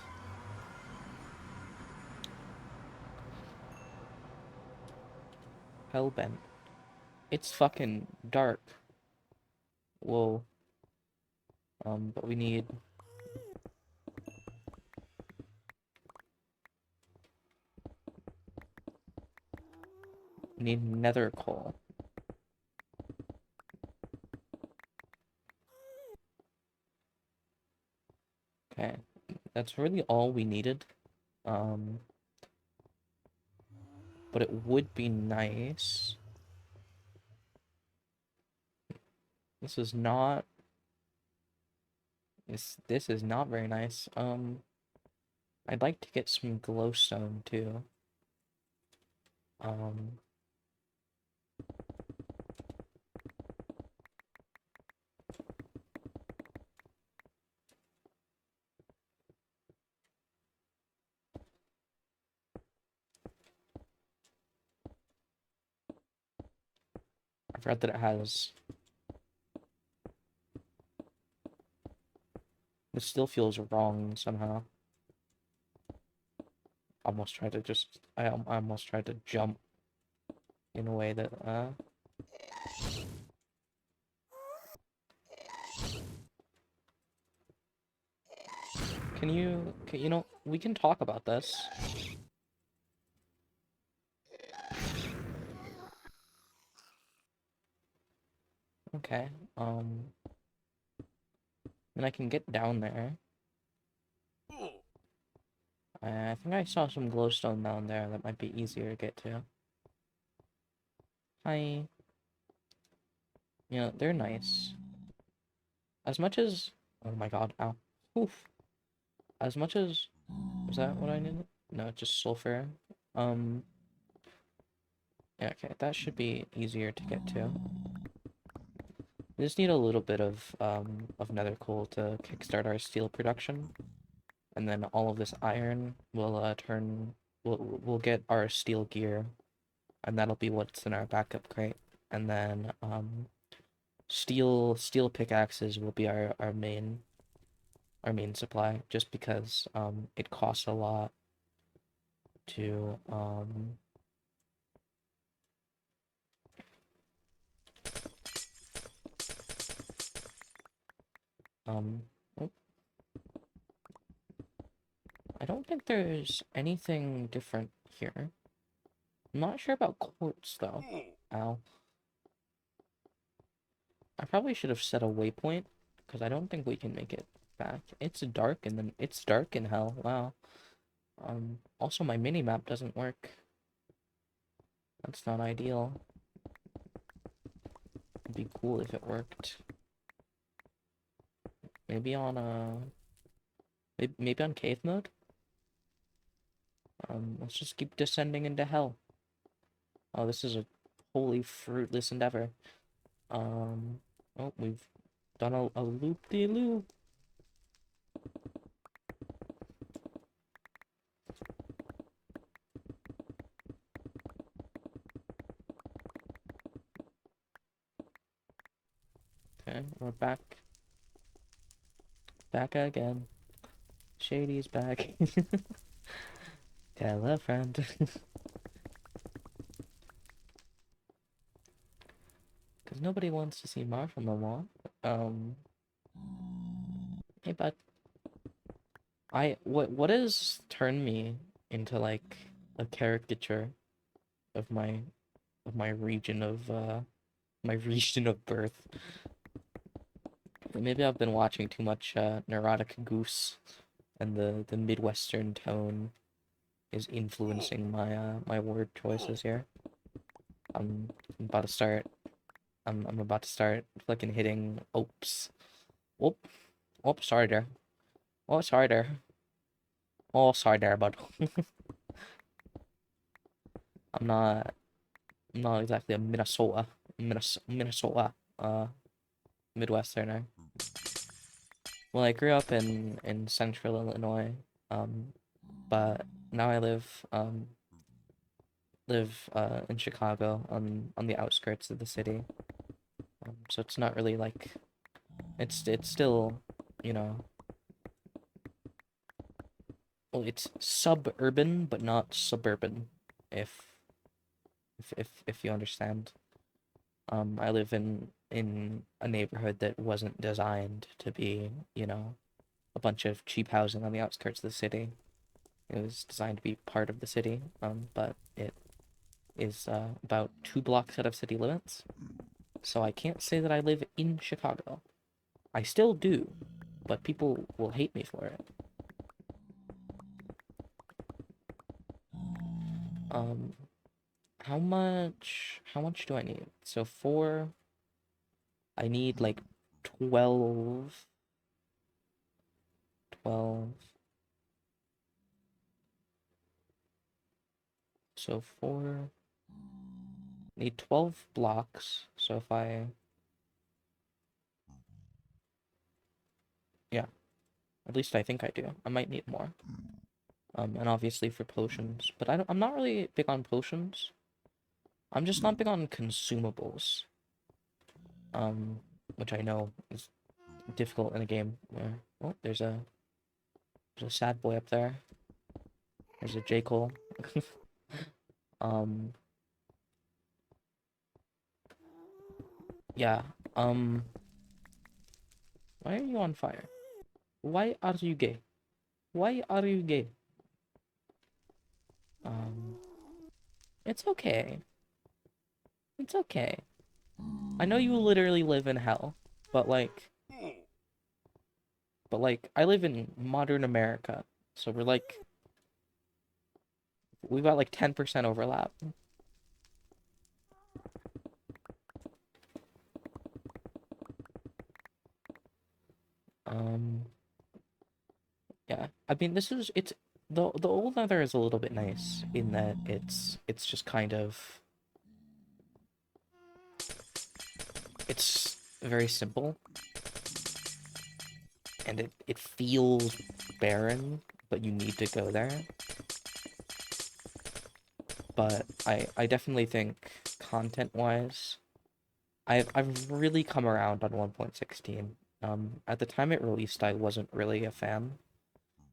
Hellbent. It's fucking dark. Whoa. But we need nether coal. Okay, that's really all we needed. Um, but it would be nice. This is not. This is not very nice. I'd like to get some glowstone too. Um, I forgot that it has. This still feels wrong somehow. almost tried to I almost tried to jump in a way that you know, we can talk about this. Okay. And I can get down there. I think I saw some glowstone down there that might be easier to get to. Hi. You know, they're nice. As much as... Oh my god, ow. Oof. As much as... Was that what I needed? No, just sulfur. Um... Yeah, okay, that should be easier to get to. We just need a little bit of nether coal to kickstart our steel production. And then all of this iron will we'll get our steel gear, and that'll be what's in our backup crate. And then steel pickaxes will be our main supply, just because it costs a lot to oh, I don't think there's anything different here. I'm not sure about quartz though. Ow. I probably should have set a waypoint, because I don't think we can make it back. It's dark in hell. Wow. Also my mini map doesn't work. That's not ideal. It'd be cool if it worked. Maybe on maybe on cave mode? Let's just keep descending into hell. Oh, this is a wholly fruitless endeavor. Oh, we've done a loop-de-loop. Okay, we're back. Back again. Shady's back. Tell a friend. Because nobody wants to see Marshall no more. Hey, bud. What has turned me into, like, a caricature of my region of, my region of birth? Maybe I've been watching too much, Neurotic Goose, and the Midwestern tone is influencing my word choices here. I'm about to start. I'm about to start flicking hitting. Oops. Whoop. Oh, sorry there. Oh, sorry there. Oh, sorry there, bud. I'm not. I'm not exactly a Minnesota. Midwesterner. Well, I grew up in central Illinois. But now I live in Chicago on the outskirts of the city. So it's not really like it's still, you know, well, it's suburban but not suburban, if if you understand. I live in a neighborhood that wasn't designed to be, you know, a bunch of cheap housing on the outskirts of the city. It was designed to be part of the city, but it is about 2 blocks out of city limits. So I can't say that I live in Chicago. I still do, but people will hate me for it. Um, how much do I need? So I need like 12, 12. So need 12 blocks. So yeah, at least I think I do. I might need more. And obviously for potions, but I'm not really big on potions. I'm just not big on consumables. Which I know is difficult in a game where, oh, there's a sad boy up there. There's a J. Cole. Um, yeah. Um, why are you on fire? Why are you gay? Why are you gay? Um, it's okay. It's okay. I know you literally live in hell, but like I live in modern America, so we've got like 10% overlap. Um, yeah. I mean, it's the old Nether is a little bit nice in that it's just kind of it's very simple and it feels barren, but you need to go there. But I definitely think content-wise, I've really come around on 1.16. At the time it released, I wasn't really a fan.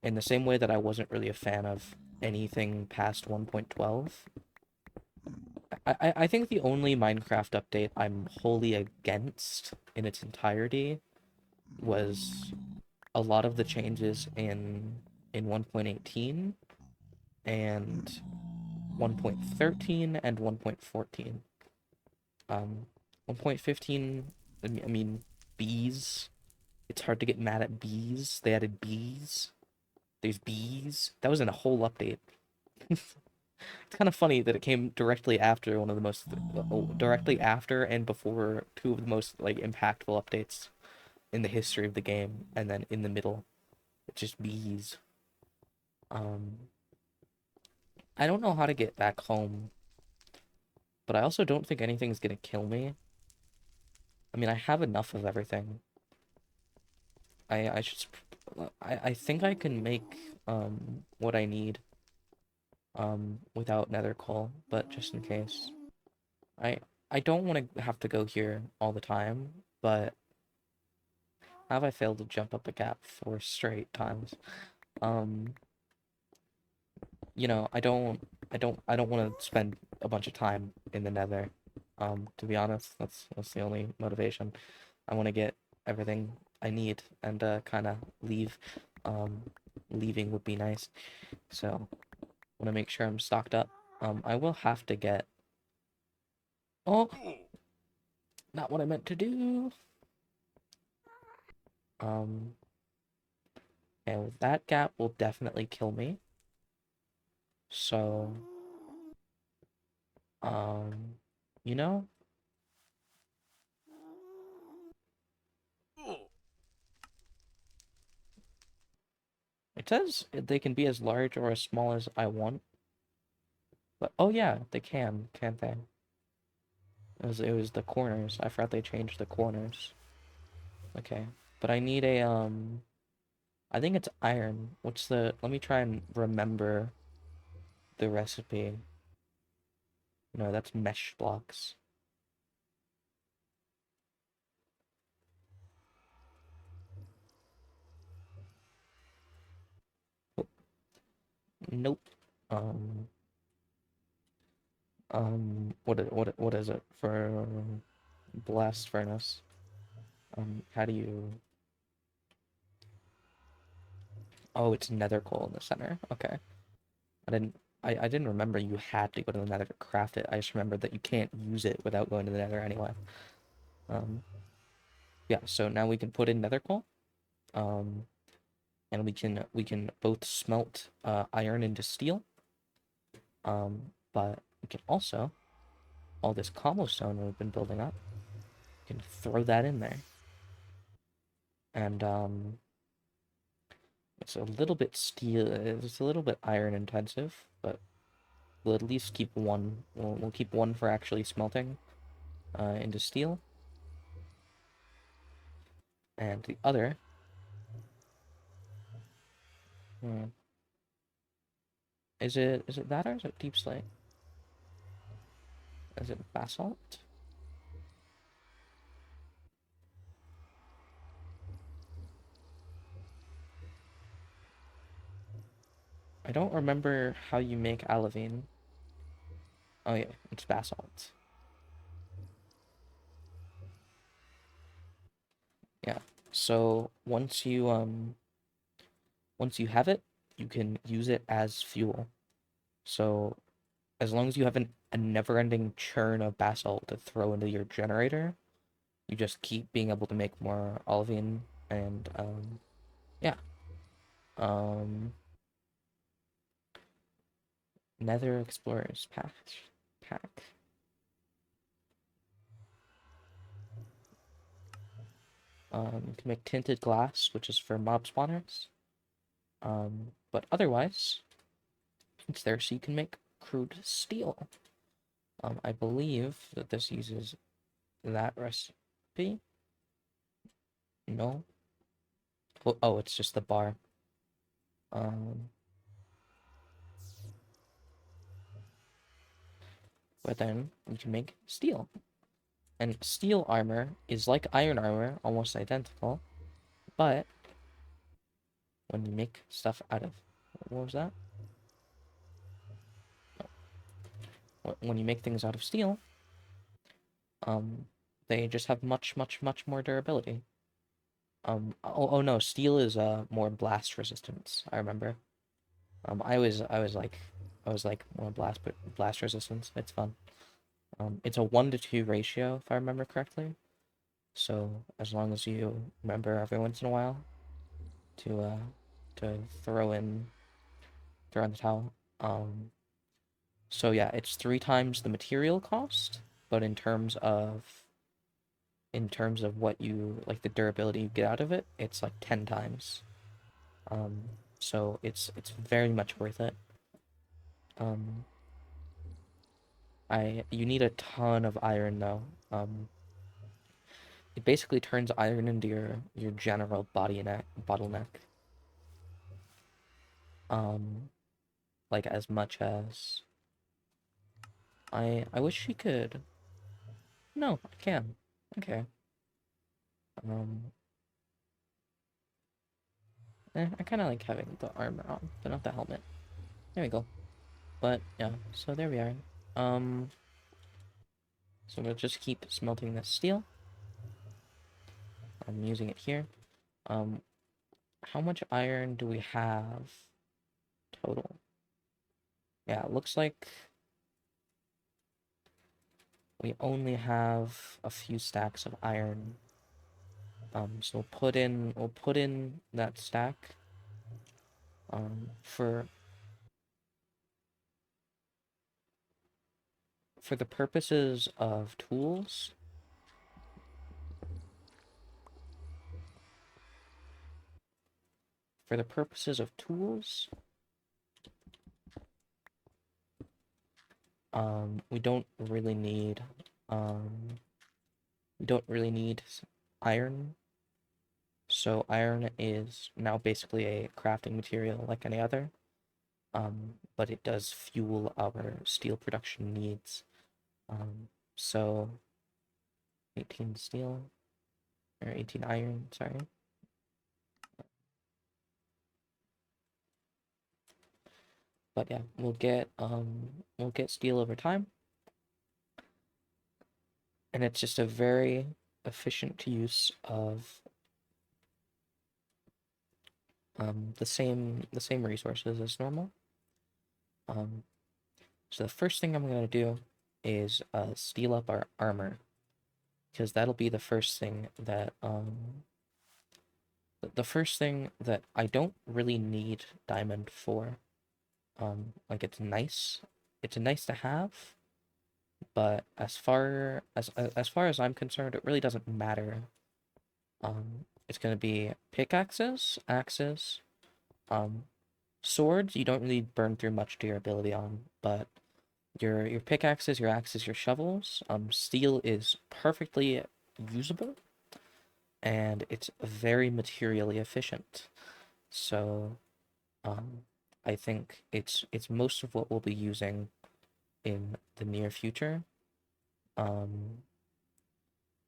In the same way that I wasn't really a fan of anything past 1.12. I think the only Minecraft update I'm wholly against in its entirety was a lot of the changes in 1.18 and 1.13 and 1.14. 1.15, I mean, bees. It's hard to get mad at bees. They added bees. There's bees. That was in a whole update. It's kind of funny that it came directly after one of the most, directly after and before two of the most like impactful updates in the history of the game, and then in the middle, it's just bees. Um, I don't know how to get back home, but I also don't think anything's gonna kill me. I mean, I have enough of everything. I should, I think I can make what I need without nether coal, but just in case. I I don't want to have to go here all the time, but have I failed to jump up a gap 4 straight times? Um, I don't want to spend a bunch of time in the nether. To be honest, that's the only motivation. I want to get everything I need and kind of leave. Um, leaving would be nice. So, want to make sure I'm stocked up. I will have to get. Oh, not what I meant to do. Um, and that gap will definitely kill me. So, um, you know, it says they can be as large or as small as I want. But oh yeah, they can, can't they? It was the corners. I forgot they changed the corners. Okay. But I need a I think it's iron. Let me try and remember the recipe. No, that's mesh blocks. Oh, nope. Um what is it for blast furnace? How do you Oh, it's nether coal in the center. Okay. I didn't I didn't remember you had to go to the nether to craft it. I just remembered that you can't use it without going to the nether anyway. Um yeah, so now we can put in nether coal. Um and we can both smelt iron into steel. But we can also all this cobblestone we've been building up, we can throw that in there. And it's a little bit steel, it's a little bit iron intensive, but we'll at least keep one. We'll keep one for actually smelting into steel, and the other. Hmm, is it that or is it deep slate? Is it basalt? I don't remember how you make olivine. Oh yeah, it's basalt. Yeah. So once you have it, you can use it as fuel. So as long as you have a never-ending churn of basalt to throw into your generator, you just keep being able to make more olivine and yeah. Um Nether Explorers pack. You can make tinted glass, which is for mob spawners. But otherwise, it's there so you can make crude steel. I believe that this uses that recipe. No. Oh, it's just the bar. Um, but then you can make steel. And steel armor is like iron armor, almost identical. But when you make stuff out of, what was that? When you make things out of steel, um, they just have much, much, much more durability. Oh no, steel is more blast resistance. I remember. I was like more blast resistance. It's fun. It's a 1 to 2 ratio if I remember correctly. So as long as you remember every once in a while to to throw in the towel. So yeah, it's 3 times the material cost, but in terms of what you like the durability you get out of it, it's like 10 times. Um, so it's very much worth it. Um, I you need a ton of iron though. It basically turns iron into your general bottleneck. Um, like as much as I wish you could. No, I can. Okay. Um, I kind of like having the armor on, but not the helmet. There we go. But yeah, so there we are. Um, so we'll just keep smelting this steel. I'm using it here. Um, how much iron do we have total? Yeah, it looks like we only have a few stacks of iron. So we'll put in that stack. Um, for for the purposes of tools, for the purposes of tools, we don't really need um we don't really need iron. So iron is now basically a crafting material like any other. But it does fuel our steel production needs. So 18 steel or 18 iron, sorry. But yeah, we'll get steel over time, and it's just a very efficient use of the same resources as normal. Um, so the first thing I'm gonna do is steel up our armor because that'll be the first thing that the first thing that I don't really need diamond for. Like it's nice to have, but as far as I'm concerned, it really doesn't matter. It's gonna be pickaxes, axes, um, swords. You don't really burn through much durability on, but your pickaxes, your axes, your shovels. Steel is perfectly usable, and it's very materially efficient. So, um, I think it's most of what we'll be using in the near future. Um,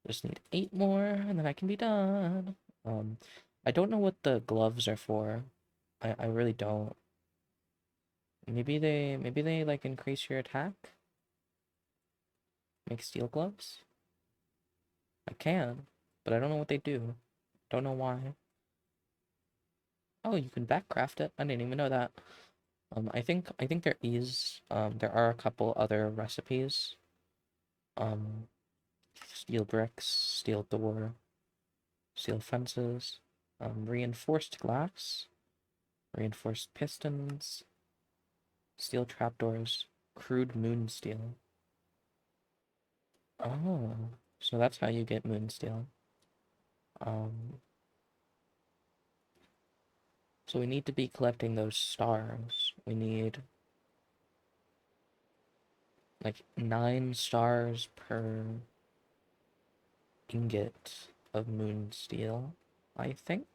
just need 8 more, and then I can be done. Um, I don't know what the gloves are for. I really don't. maybe they like increase your attack? Make steel gloves? I can, but I don't know what they do. Don't know why. Oh, you can backcraft it. I didn't even know that. I think there are a couple other recipes. Um, Steel bricks, steel door, steel fences, reinforced glass, reinforced pistons, steel trapdoors, crude moon steel. Oh, so that's how you get moon steel. Um, so we need to be collecting those stars. We need like 9 stars per ingot of moon steel, I think,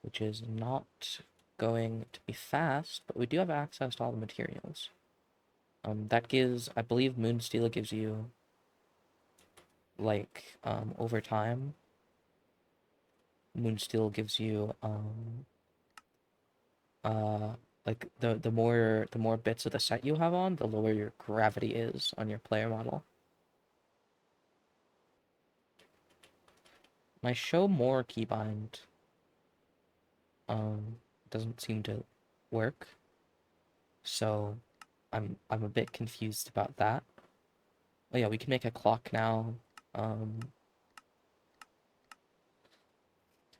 which is not going to be fast, but we do have access to all the materials. That gives, I believe, Moonsteel gives you like over time. Moonsteel gives you uh like the more bits of the set you have on, the lower your gravity is on your player model. My show more keybind doesn't seem to work, so I'm a bit confused about that. Oh yeah, we can make a clock now. Um,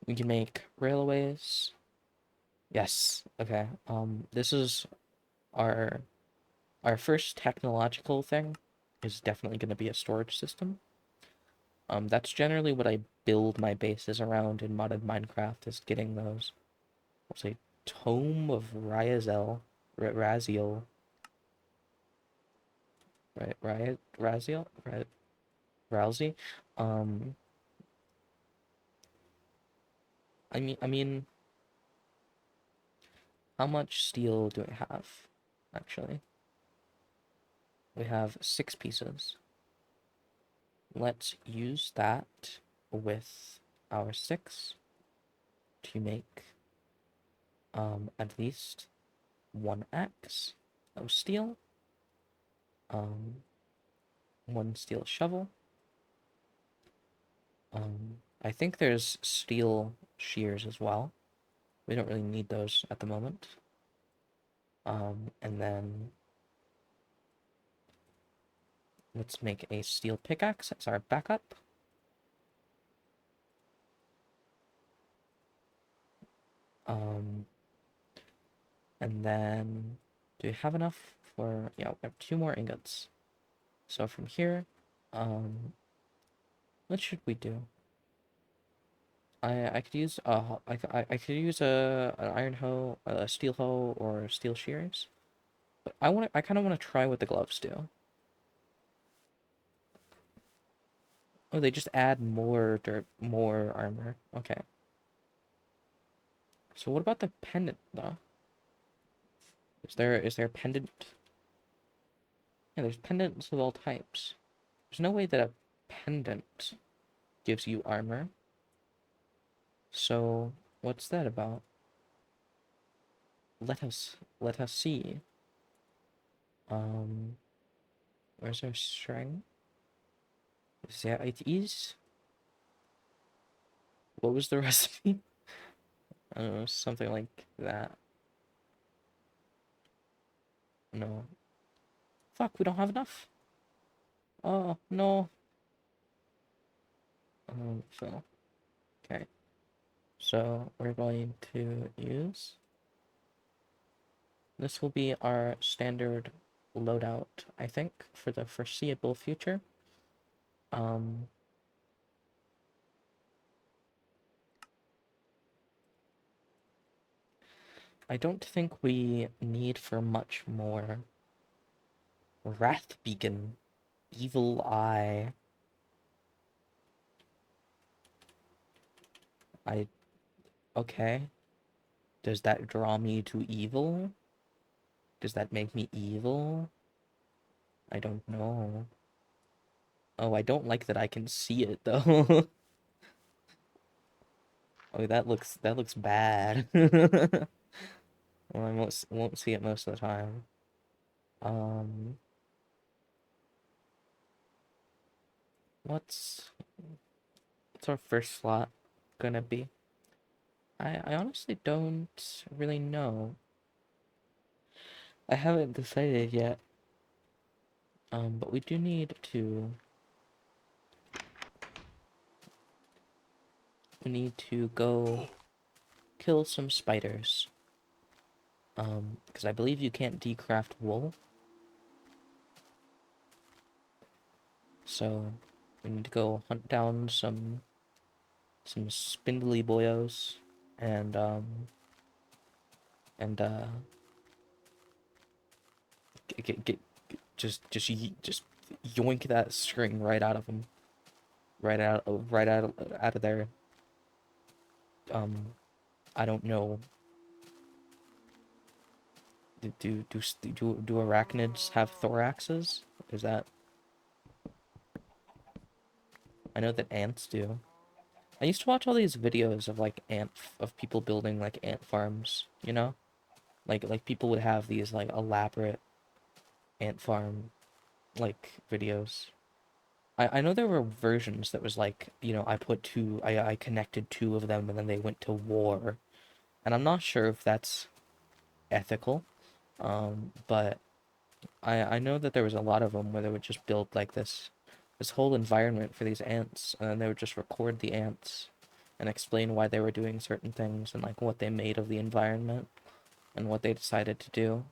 we can make railways. Yes. Okay. This is our our first technological thing is definitely going to be a storage system. That's generally what I build my bases around in modded Minecraft is getting those. I'll say Tome of Raziel, right? Raziel, right? Rousey. Um, I mean, how much steel do I have? Actually, we have 6 pieces. Let's use that with our 6 to make at least 1 axe of steel, um, 1 steel shovel. I think there's steel shears as well. We don't really need those at the moment. And then let's make a steel pickaxe as our backup. Um, and then do we have enough for, yeah, we have 2 more ingots. So from here, what should we do? I could use I could use a an iron hoe, a steel hoe, or steel shears. But I kind of want to try what the gloves do. Oh, they just add more dirt, more armor. Okay. So what about the pendant though? Is there a pendant? Yeah, there's pendants of all types. There's no way that a pendant gives you armor. So what's that about? Let us see. Um, where's our string? There it is. What was the recipe? I don't know, something like that. No. Fuck, we don't have enough. Oh, no. So, okay. So, we're going to use... This will be our standard loadout, I think, for the foreseeable future. Um, I don't think we need for much more. Wrath Beacon. Evil Eye. I... Okay. Does that draw me to evil? Does that make me evil? I don't know. Oh, I don't like that I can see it though. Oh, that looks bad. Well, I won't see it most of the time. Um, what's what's our first slot gonna be? I honestly don't really know. I haven't decided yet. But we do need to go kill some spiders. Because I believe you can't decraft wool. So we need to go hunt down some spindly boyos and and get just yoink that string right out of them, right out of there. Um, I don't know. Do arachnids have thoraxes? Is that I know that ants do. I used to watch all these videos of like of people building like ant farms, you know? Like people would have these like elaborate ant farm like videos. I know there were versions that was like, I connected two of them and then they went to war. And I'm not sure if that's ethical. But I know that there was a lot of them where they would just build like this whole environment for these ants, and then they would just record the ants and explain why they were doing certain things and like what they made of the environment and what they decided to do.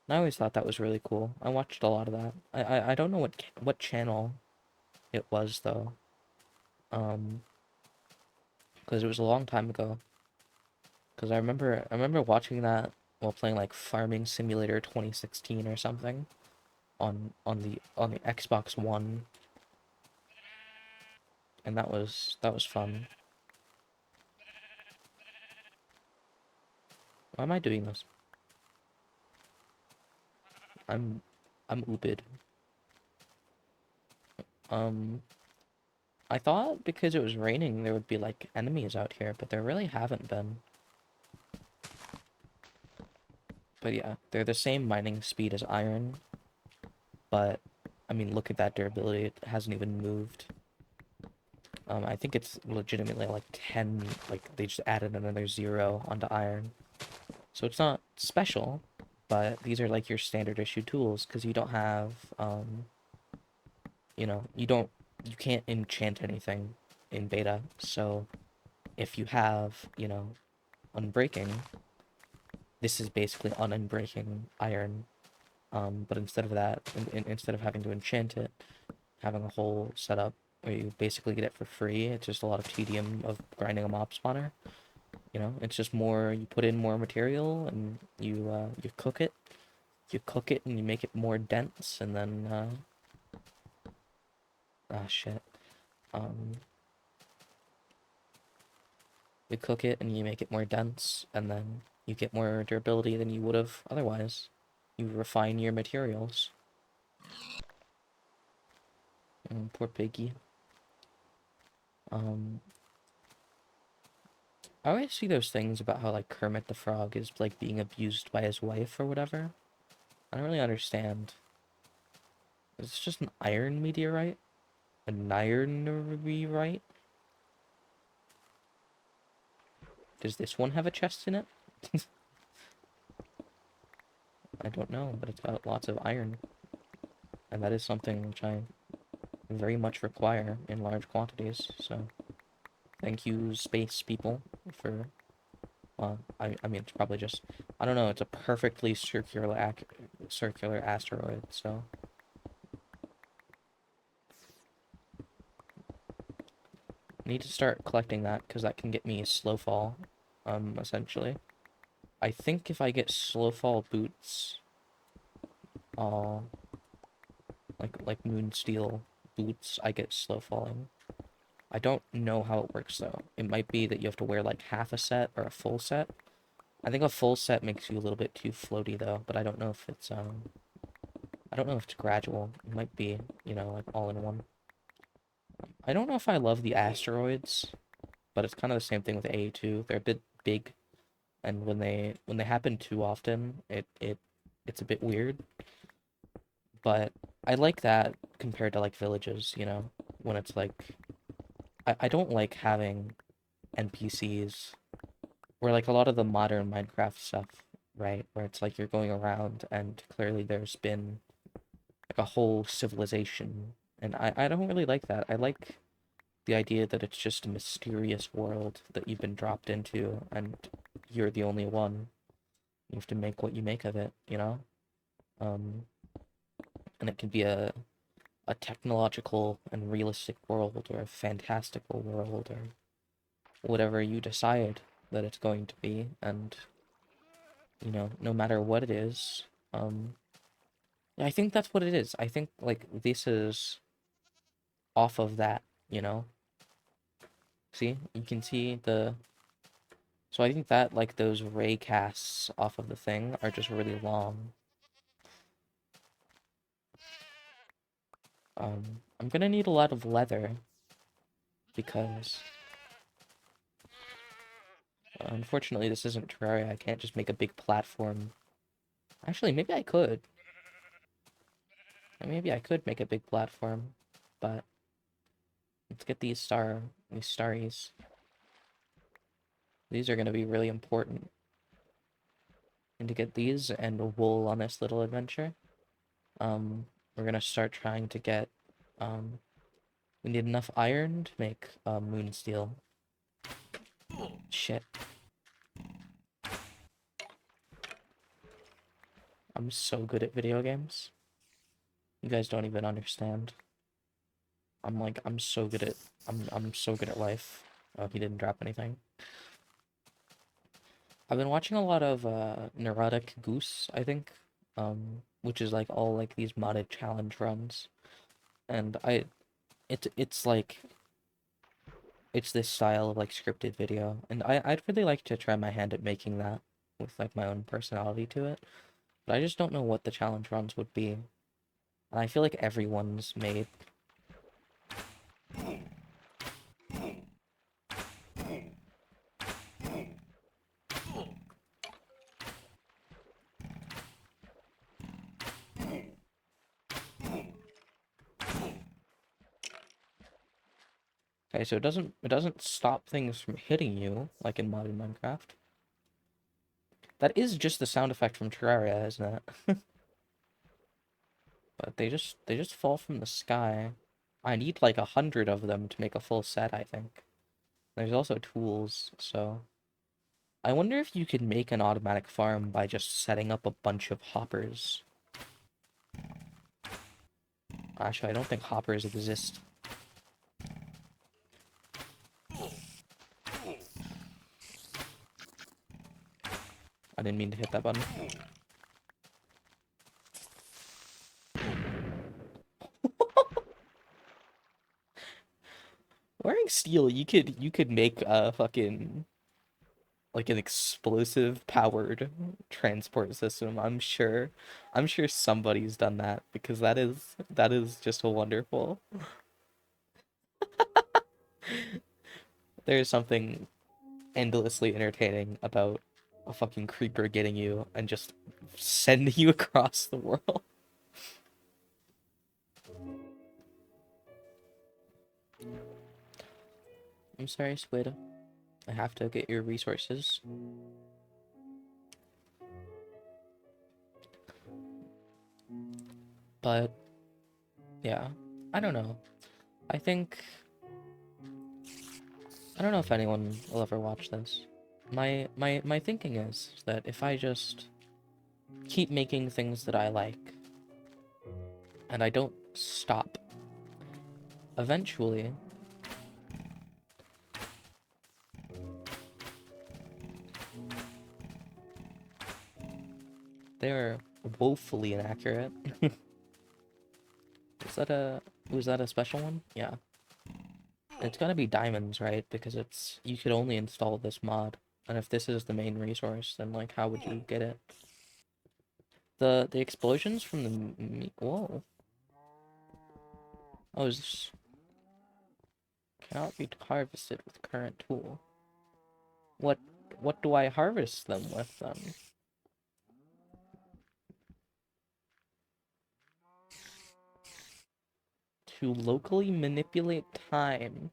And I always thought that was really cool. I watched a lot of that. I don't know what channel it was though, um, because it was a long time ago. Because I remember watching that while playing like Farming Simulator 2016 or something on the Xbox One, and that was fun. Why am I doing this? I'm I'm Ubid. Um, I thought because it was raining there would be like enemies out here, but there really haven't been. But yeah, they're the same mining speed as iron, but I mean, look at that durability. It hasn't even moved. I think it's legitimately like 10, like they just added another zero onto iron. So it's not special, but these are like your standard issue tools because you don't have, you can't enchant anything in beta. So if you have, unbreaking, this is basically unbreaking iron. But instead of that, instead of having to enchant it, having a whole setup where you basically get it for free, it's just a lot of tedium of grinding a mob spawner. It's just more, you put in more material and you cook it. You cook it and you make it more dense, and then, shit. Um, you cook it and you make it more dense, and then you get more durability than you would have otherwise. You refine your materials. Poor piggy. Um, I always see those things about how like Kermit the Frog is like being abused by his wife or whatever. I don't really understand. It's just an iron meteorite? An iron meteorite? Does this one have a chest in it? I don't know, but it's got lots of iron. And that is something which I very much require in large quantities, so thank you, space people, for, well, I mean, it's probably just, I don't know, it's a perfectly circular asteroid, so I need to start collecting that, because that can get me slow fall, essentially. I think if I get slow fall boots, I'll, like Moonsteel boots, I get slow falling. I don't know how it works, though. It might be that you have to wear, like, half a set or a full set. I think a full set makes you a little bit too floaty, though, but I don't know if it's, I don't know if it's gradual. It might be, like, all in one. I don't know if I love the asteroids, but it's kind of the same thing with A2. They're a bit big, and when they happen too often, it's a bit weird. But I like that compared to like villages, when it's like I don't like having NPCs where like a lot of the modern Minecraft stuff, right? Where it's like you're going around and clearly there's been like a whole civilization. And I don't really like that. I like the idea that it's just a mysterious world that you've been dropped into and you're the only one. You have to make what you make of it? Um, and it can be a technological and realistic world or a fantastical world or whatever you decide that it's going to be. And, no matter what it is, um, I think that's what it is. I think, like, this is off of that, you know? See? You can see the... So I think that, like, those ray casts off of the thing are just really long. I'm gonna need a lot of leather because... unfortunately, this isn't Terraria. I can't just make a big platform. Actually, maybe I could. Maybe I could make a big platform, but let's get these starries. These are gonna be really important. And to get these and wool on this little adventure, we're gonna start trying to get, we need enough iron to make, moon steel. Shit. I'm so good at video games. You guys don't even understand. I'm so good at, I'm so good at life. Oh, he didn't drop anything. I've been watching a lot of, Neurotic Goose, I think, which is like all like these modded challenge runs. And it's like, it's this style of like scripted video. And I'd really like to try my hand at making that with like my own personality to it. But I just don't know what the challenge runs would be. And I feel like everyone's made. Okay, so it doesn't stop things from hitting you like in modern Minecraft. That is just the sound effect from Terraria, isn't it? But they just fall from the sky. I need like 100 of them to make a full set, I think. There's also tools, so I wonder if you could make an automatic farm by just setting up a bunch of hoppers. Actually, I don't think hoppers exist. I didn't mean to hit that button. Wearing steel, you could make a fucking like an explosive powered transport system. I'm sure. I'm sure somebody's done that because that is just wonderful. There's something endlessly entertaining about a fucking creeper getting you and just sending you across the world. I'm sorry, Squid. I have to get your resources. But yeah, I don't know. I think I don't know if anyone will ever watch this. My thinking is that if I just keep making things that I like and I don't stop, eventually they're woefully inaccurate. Is that a was that a special one? Yeah. It's gotta be diamonds, right? Because you could only install this mod. And if this is the main resource, then like how would you get it? The explosions from the whoa. Oh, is cannot be harvested with current tool. What what do I harvest them with then? To locally manipulate time.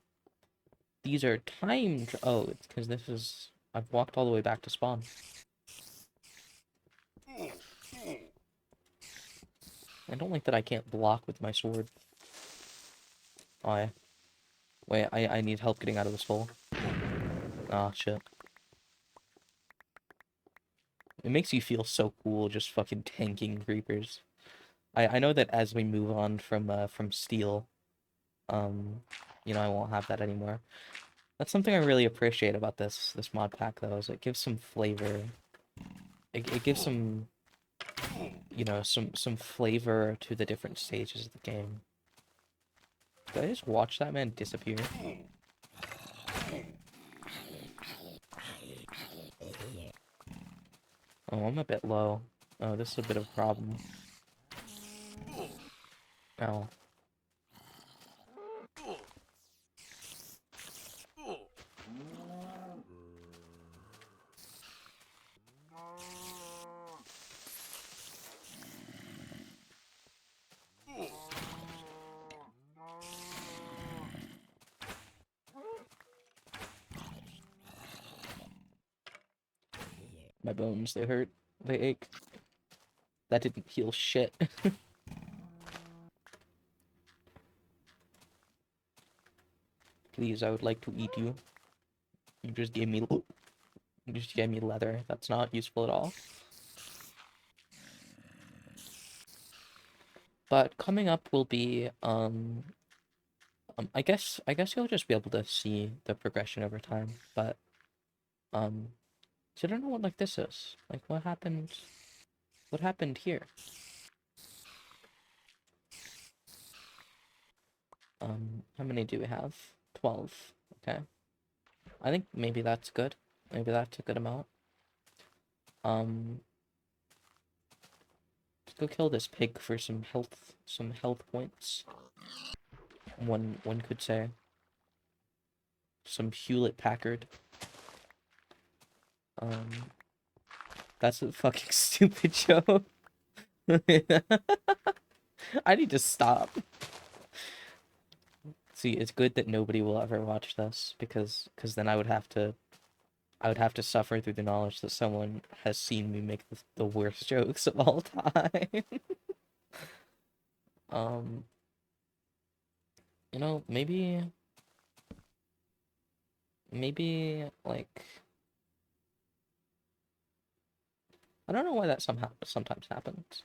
These are timed. Oh, it's because this is. I've walked all the way back to spawn. I don't like that I can't block with my sword. Oh, wait, I need help getting out of this hole. Ah, shit. It makes you feel so cool just fucking tanking creepers. I know that as we move on from steel, I won't have that anymore. That's something I really appreciate about this mod pack though, is it gives some flavor. It gives some, some flavor to the different stages of the game. Did I just watch that man disappear? Oh, I'm a bit low. Oh, this is a bit of a problem. Ow. My bones, they hurt. They ache. That didn't heal shit. Please, I would like to eat you. You just gave me leather. That's not useful at all. But coming up will be I guess you'll just be able to see the progression over time. But um so I don't know what like this is. Like what happened here? How many do we have? 12. Okay. I think maybe that's good. Maybe that's a good amount. Um let's go kill this pig for some health points. One could say. Some Hewlett Packard. Um that's a fucking stupid joke. I need to stop. See, it's good that nobody will ever watch this because then I would have to suffer through the knowledge that someone has seen me make the worst jokes of all time. um, maybe like I don't know why that somehow sometimes happens.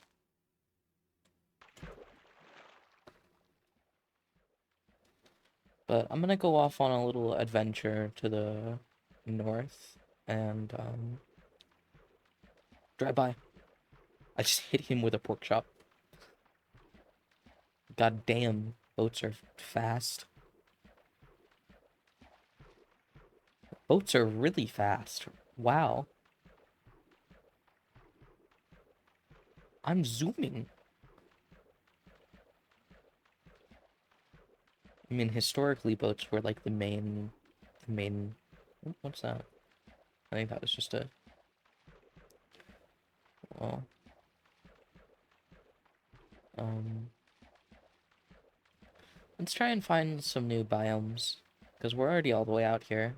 But I'm gonna go off on a little adventure to the north and drive by. I just hit him with a pork chop. God damn, boats are fast. Boats are really fast. Wow. I'm zooming. I mean, historically, boats were like the main. What's that? I think that was just a. Well, um, let's try and find some new biomes, because we're already all the way out here.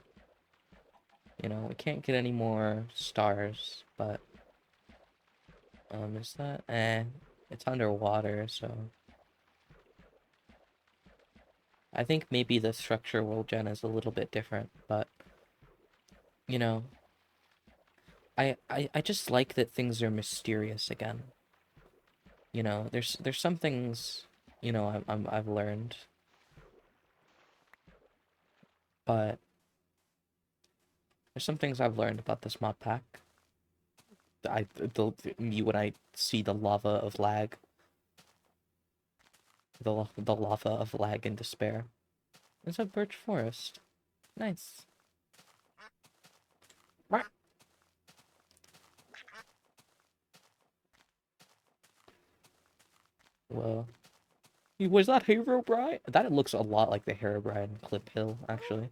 We can't get any more stars, but is that? It's underwater, so I think maybe the structure world gen is a little bit different, but you know, I just like that things are mysterious again. There's some things, I've learned, but there's some things I've learned about this mod pack. Me when I see the lava of lag, the lava of lag and despair. It's a birch forest. Nice. Well, was that Herobrine? That looks a lot like the Herobrine Clip Hill, actually.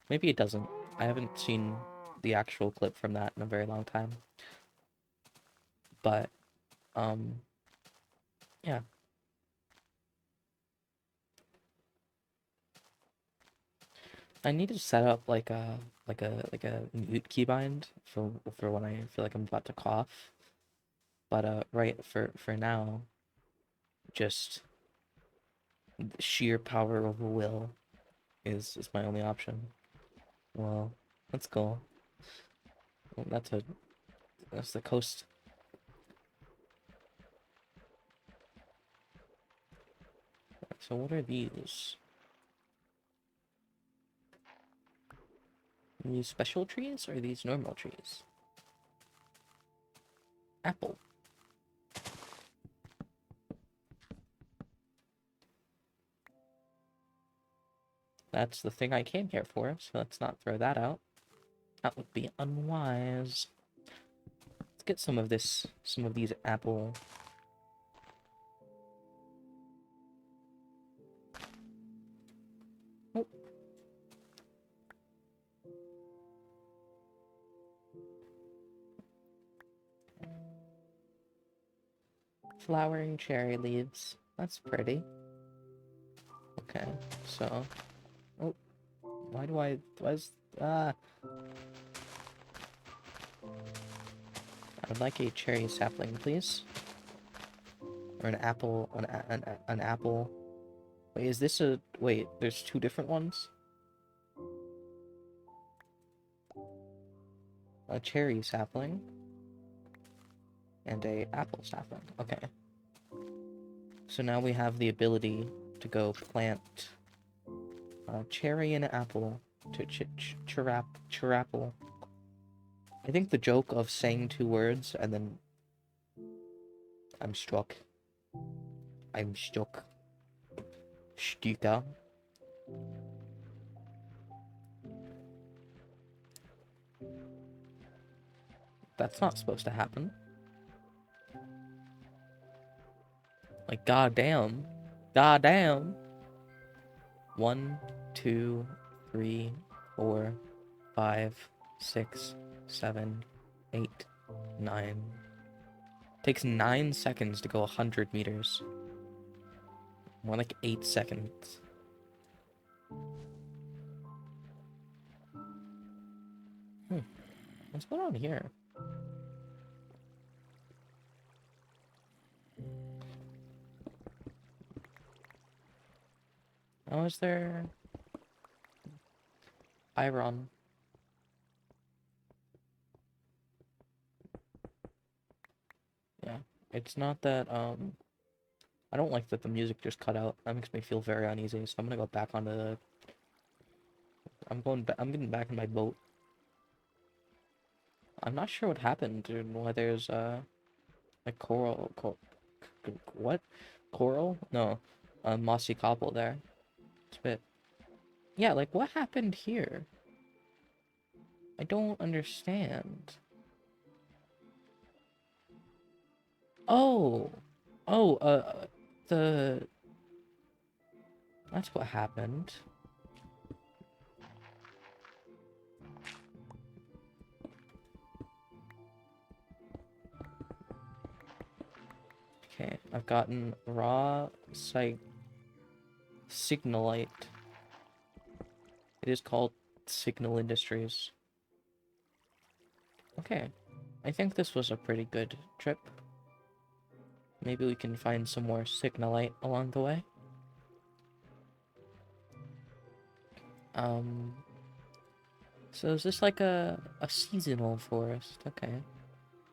Maybe it doesn't. I haven't seen the actual clip from that in a very long time. But yeah. I need to set up like a mute keybind for when I feel like I'm about to cough. But right for now, just sheer power of will is my only option. Well, let's go. Well, that's the coast. So what are these? Are these special trees or are these normal trees? Apple. That's the thing I came here for, so let's not throw that out. That would be unwise. Let's get some of these apple. Oh. Flowering cherry leaves. That's pretty. Okay, so... Oh, why is... I would like a cherry sapling, please. Or an apple... An apple... Wait, is this a... Wait, there's two different ones? A cherry sapling. And a apple sapling. Okay. So now we have the ability to go plant... cherry and apple to chirapple. I think the joke of saying two words and then I'm struck. I'm stuck. Stika. That's not supposed to happen. Like, goddamn. Goddamn. 1, 2, 3, 4, 5, 6, 7, 8, 9. Takes 9 seconds to go 100 meters. More like 8 seconds. What's going on here? Oh, is there... Iron. Yeah. It's not that, I don't like that the music just cut out. That makes me feel very uneasy, so I'm gonna go back onto the... I'm getting back in my boat. I'm not sure what happened, dude. Why there's, like what? Coral? No. Mossy cobble there. It's a bit... Yeah, like, what happened here? I don't understand. Oh! Oh, the... That's what happened. Okay, I've gotten raw signalite. It is called Signal Industries. Okay, I think this was a pretty good trip. Maybe we can find some more signalite along the way. So is this like a seasonal forest? Okay.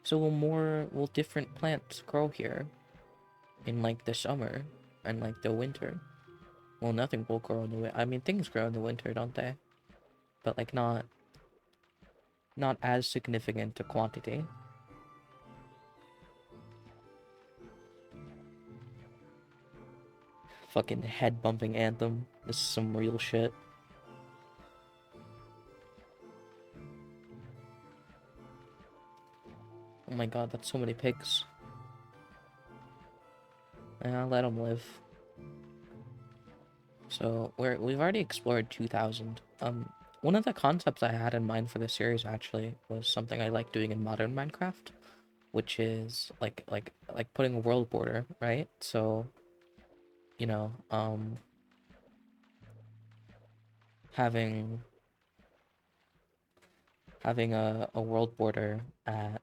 So will different plants grow here in like the summer and like the winter? Well, nothing will grow in the winter. I mean, things grow in the winter, don't they? But like not as significant a quantity. Fucking head bumping anthem. This is some real shit. Oh my god, that's so many pigs. Yeah, let them live. So we've already explored 2,000. one of the concepts I had in mind for this series actually was something I like doing in modern Minecraft, which is like putting a world border, right? So, you know, having having a world border at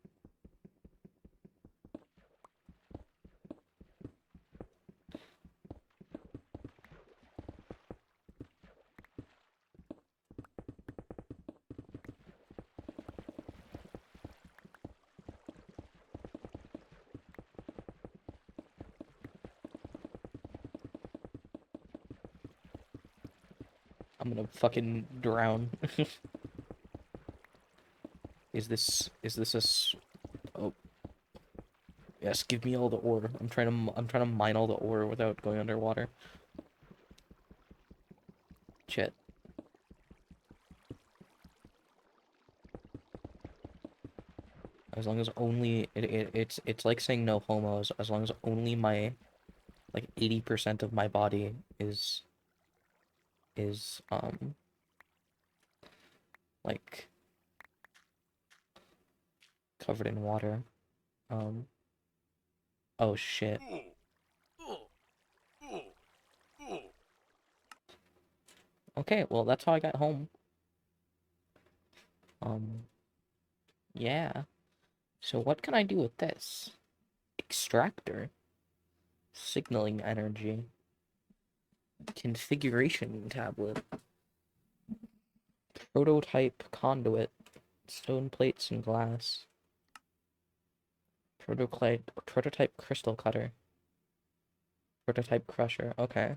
I'm gonna fucking drown. Is this oh yes, give me all the ore. I'm trying to mine all the ore without going underwater. Shit. As long as only it's like saying no homos, as long as only my like 80% of my body is like covered in water. Um oh shit. Okay, well that's how I got home. Um yeah. So what can I do with this? Extractor. Signaling energy. Configuration tablet. Prototype conduit. Stone plates and glass. Prototype crystal cutter. Prototype crusher. Okay.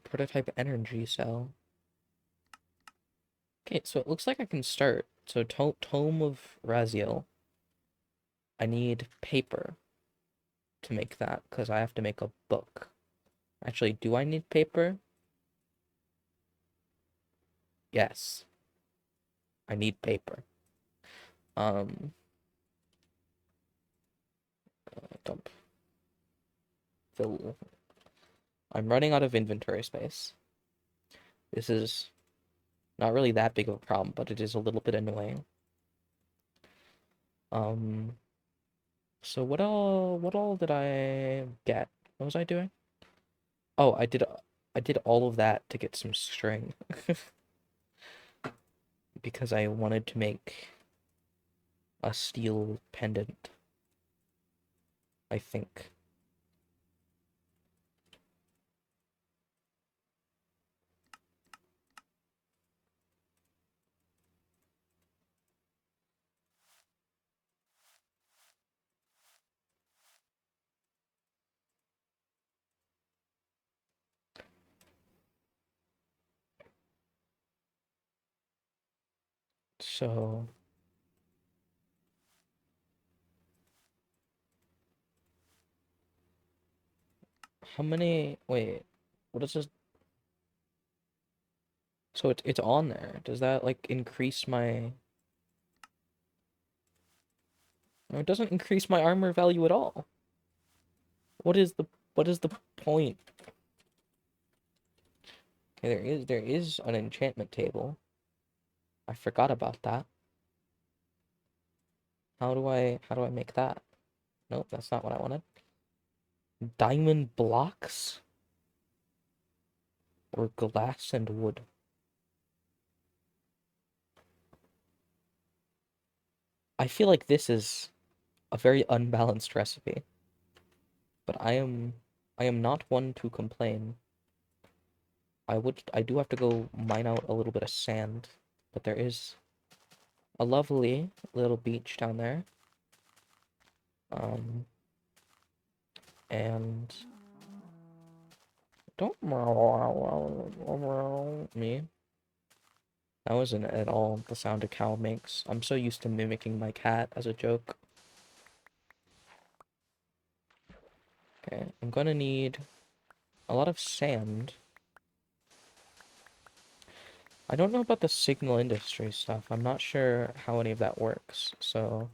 Prototype energy cell. Okay, so it looks like I can start. So Tome of Raziel. I need paper to make that because I have to make a book. Actually, do I need paper? Yes, I need paper. Um, dump. Fill. I'm running out of inventory space. This is not really that big of a problem, but it is a little bit annoying. Um, so what all did I get? What was I doing? Oh, I did all of that to get some string because I wanted to make a steel pendant, I think. So, how many, wait, what is this? So it's on there. Does that like increase my, no, it doesn't increase my armor value at all. What is the what is the point? Okay, there is an enchantment table. I forgot about that. How do I make that? Nope, that's not what I wanted. Diamond blocks or glass and wood. I feel like this is a very unbalanced recipe, but I am not one to complain. I do have to go mine out a little bit of sand, but there is a lovely little beach down there. Um, and don't me. That wasn't at all the sound a cow makes. I'm so used to mimicking my cat as a joke. Okay, I'm gonna need a lot of sand. I don't know about the signal industry stuff. I'm not sure how any of that works, so...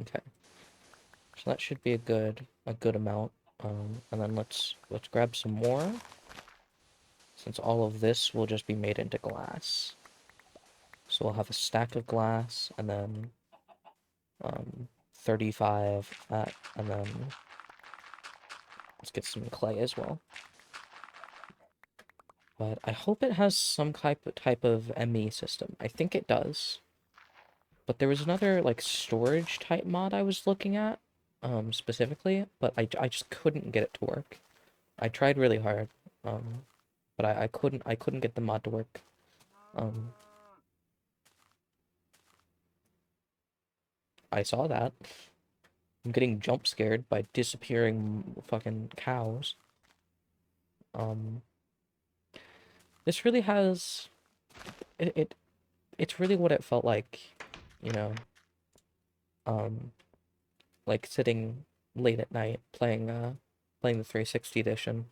Okay. So that should be a good amount. And then let's grab some more, since all of this will just be made into glass. So we'll have a stack of glass, and then 35 that, and then let's get some clay as well. But I hope it has some type of ME system. I think it does. But there was another like storage type mod I was looking at, specifically, but I just couldn't get it to work. I tried really hard, but I couldn't get the mod to work. Um, I saw that. I'm getting jump scared by disappearing fucking cows. Um, this really has it's really what it felt like, you know, um, like sitting late at night playing the 360 edition.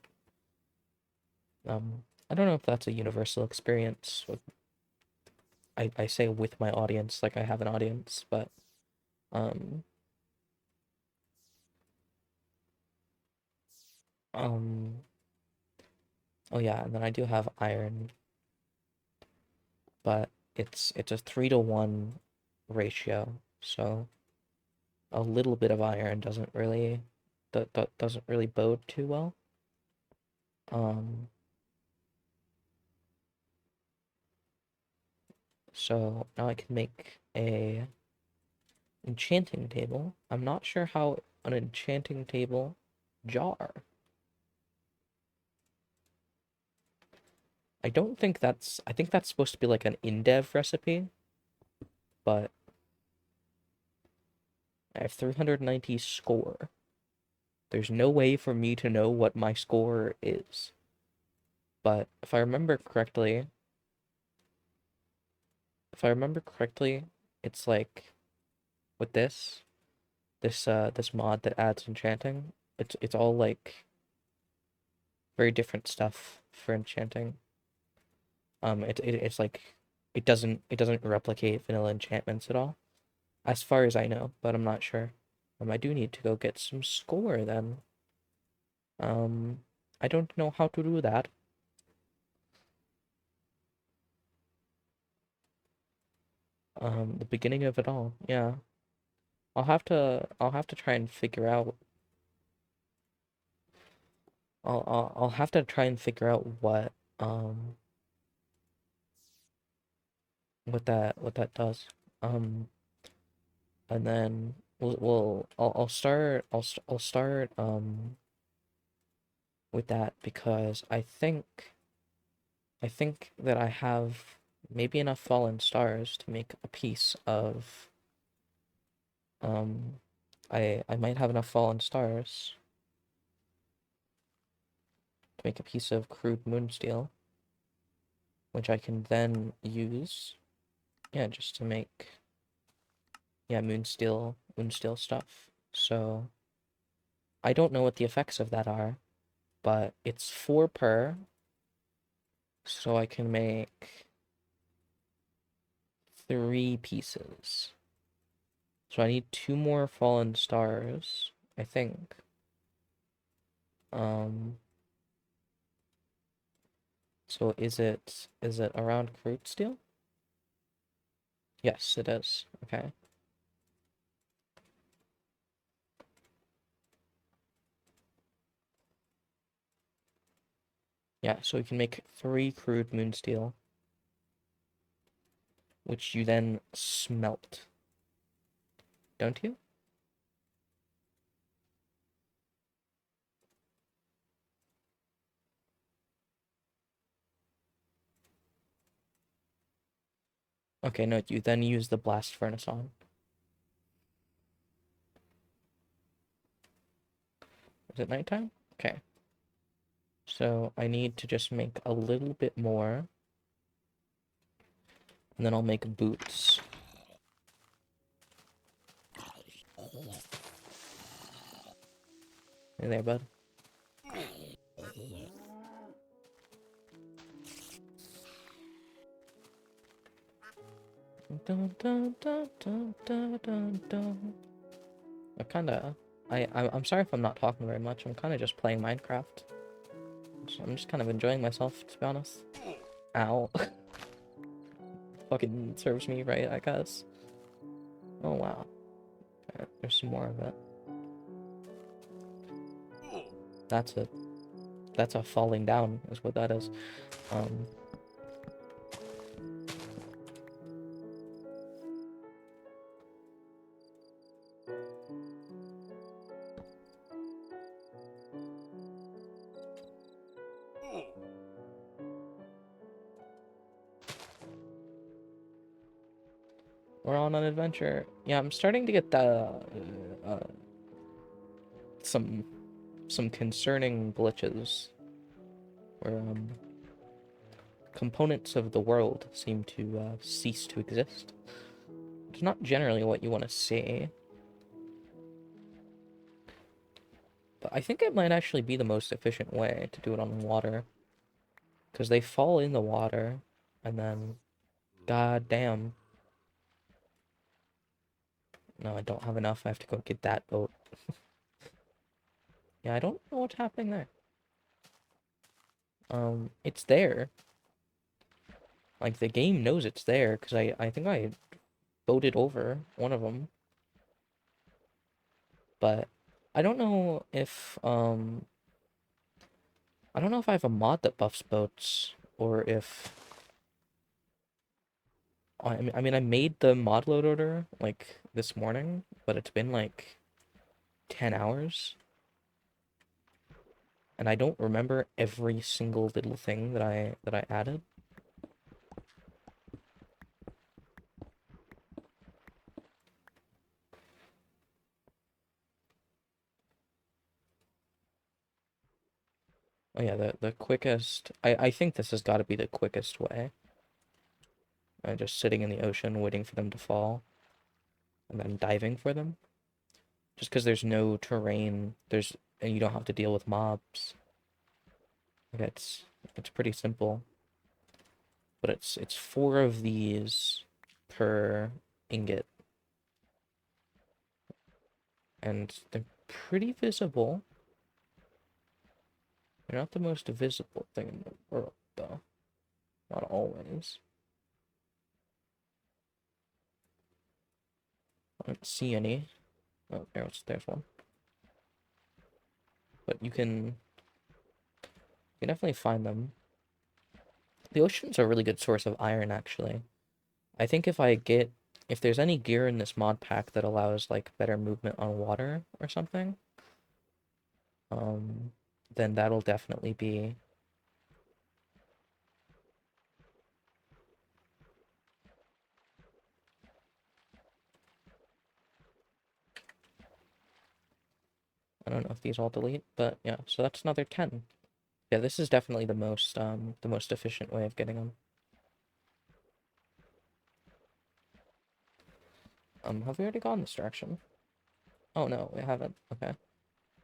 I don't know if that's a universal experience with, I say with my audience, like I have an audience, but um um oh yeah, and then I do have iron, but it's a 3-to-1 ratio, so a little bit of iron doesn't really bode too well. Um so now I can make a enchanting table. I'm not sure how an enchanting table jar. I think that's supposed to be like an in-dev recipe, but I have 390 score. There's no way for me to know what my score is. But if I remember correctly, it's like with this mod that adds enchanting, it's all like very different stuff for enchanting. It's like it doesn't replicate vanilla enchantments at all, as far as I know, but I'm not sure. I do need to go get some score then. Um, I don't know how to do that. The beginning of it all, yeah. I'll have to try and figure out. I'll have to try and figure out um what that does. Um, and then I'll start with that because I think that I have maybe enough fallen stars to make a piece of um I might have enough fallen stars to make a piece of crude moonsteel, which I can then use, yeah, just to make, yeah, moonsteel stuff. So I don't know what the effects of that are, but it's 4 per, so I can make 3 pieces. So I need 2 more fallen stars, I think. Um, so is it around crude steel? Yes, it is. Okay. Yeah, so we can make 3 crude moonsteel, which you then smelt, don't you? Okay, no, you then use the blast furnace on. Is it nighttime? Okay. So I need to just make a little bit more, and then I'll make boots. Hey there, bud. Dun, dun, dun, dun, dun, dun, dun. I kinda I'm sorry if I'm not talking very much. I'm kind of just playing Minecraft. I'm just kind of enjoying myself, to be honest. Ow. Fucking serves me right, I guess. Oh wow. Alright, there's some more of it. That's a that's a falling down, is what that is. Um, we're on an adventure. Yeah, I'm starting to get the uh, some some concerning glitches where components of the world seem to cease to exist. It's not generally what you want to see, but I think it might actually be the most efficient way to do it on water, because they fall in the water, and then, god damn, no, I don't have enough. I have to go get that boat. Yeah, I don't know what's happening there. It's there. Like, the game knows it's there, because I think I boated over one of them. But I don't know if, I don't know if I have a mod that buffs boats, or if... I mean, I made the mod load order, like, this morning, but it's been, like, 10 hours. And I don't remember every single little thing that I added. Oh yeah, the quickest... I think this has got to be the quickest way. Just sitting in the ocean, waiting for them to fall, and then diving for them. Just because there's no terrain, and you don't have to deal with mobs. Like it's pretty simple. But it's 4 of these per ingot. And they're pretty visible. They're not the most visible thing in the world, though. Not always. I don't see any. Oh, there's one. But you can definitely find them. The ocean's a really good source of iron, actually. I think if there's any gear in this mod pack that allows, like, better movement on water or something, um, then that'll definitely be... I don't know if these all delete, but yeah, so that's another 10. Yeah, this is definitely the most efficient way of getting them. Have we already gone this direction? Oh no, we haven't. Okay.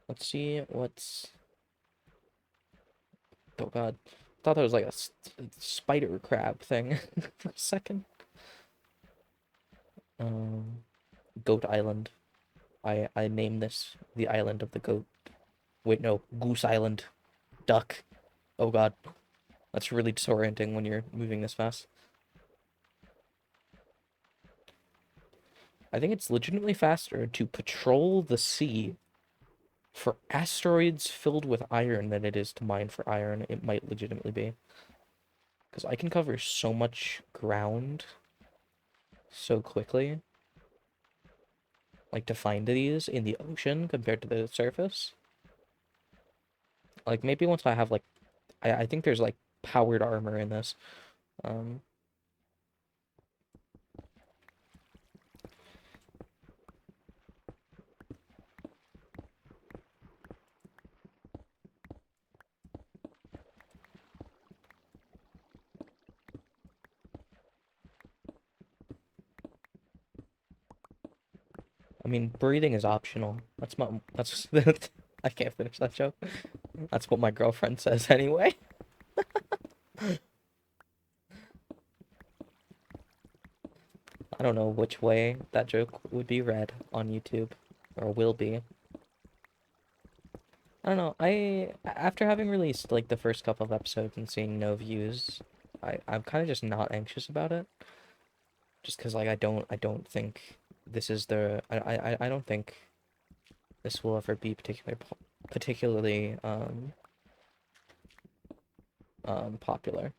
Let's see what's... Oh god. Thought that was like a spider crab thing for a second. Um, Goat Island. I named this the island of the goat. Wait, no, Goose Island. Duck. Oh god. That's really disorienting when you're moving this fast. I think it's legitimately faster to patrol the sea for asteroids filled with iron than it is to mine for iron. It might legitimately be. Because I can cover so much ground so quickly. Like, to find these in the ocean compared to the surface. Like, maybe once I have, like... I think there's, like, powered armor in this. Um, I mean, breathing is optional. That's I can't finish that joke. That's what my girlfriend says anyway. I don't know which way that joke would be read on YouTube, or will be. I don't know. After having released like the first couple of episodes and seeing no views, I'm kind of just not anxious about it. Just because like I don't think this is the I don't think this will ever be particularly popular.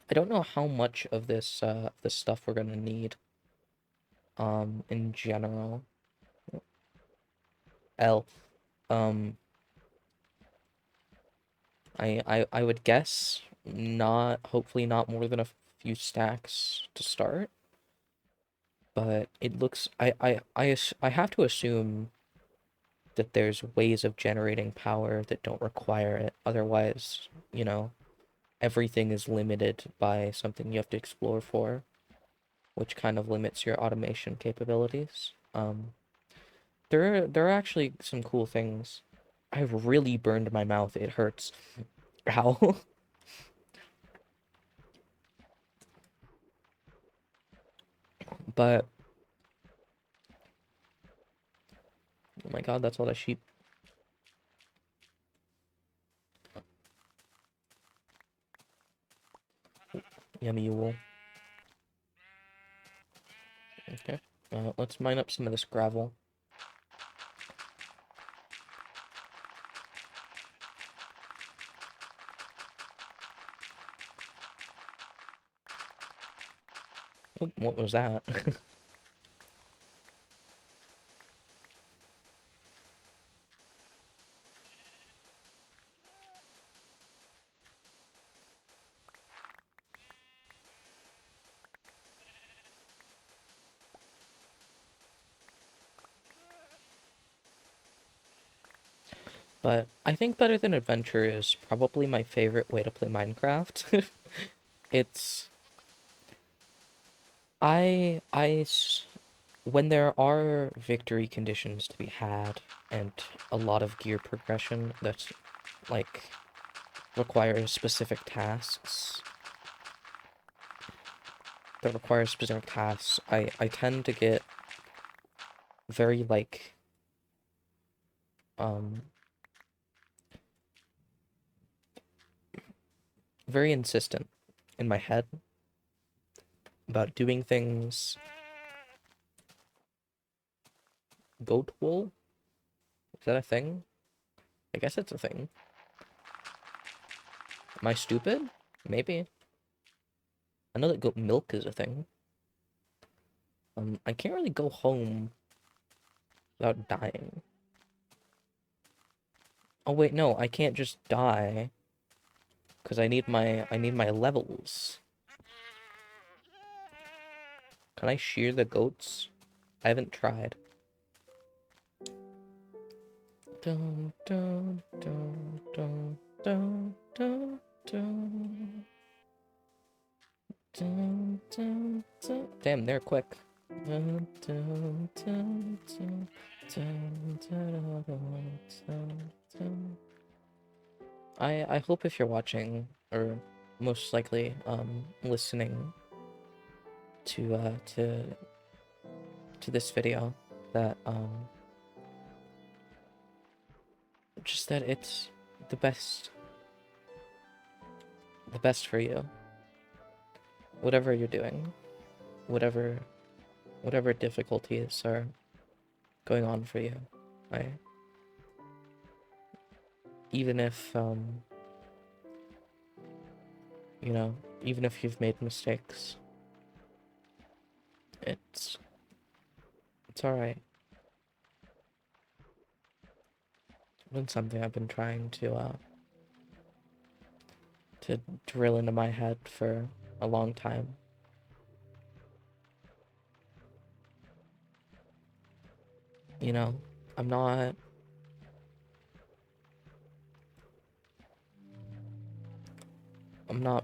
I don't know how much of this stuff we're gonna need in general. L um I would guess not, hopefully not more than a few stacks to start, but it looks I have to assume that there's ways of generating power that don't require it. Otherwise, everything is limited by something you have to explore for, which kind of limits your automation capabilities. There are actually some cool things. I've really burned my mouth. It hurts. Ow. But oh my god, that's all that sheep. Yummy wool. Okay. Let's mine up some of this gravel. Oh, what was that? But I think Better Than Adventure is probably my favorite way to play Minecraft. It's when there are victory conditions to be had and a lot of gear progression that's like requires specific tasks I tend to get very like um very insistent in my head about doing things. Goat wool? Is that a thing? I guess it's a thing. Am I stupid? Maybe. I know that goat milk is a thing. I can't really go home without dying. Oh wait, no, I can't just die because I need my levels. Can I shear the goats? I haven't tried. Dun, dun, dun, dun, dun, dun, dun, dun, dun, dun. Damn, they're quick. Dun, dun, dun, dun, dun, dun, dun, dun, dun. I hope if you're watching, or most likely listening to this video, that just that it's the best for you. Whatever you're doing, whatever difficulties are going on for you. I even if even if you've made mistakes, it's all right. It's been something I've been trying to drill into my head for a long time. You know, I'm not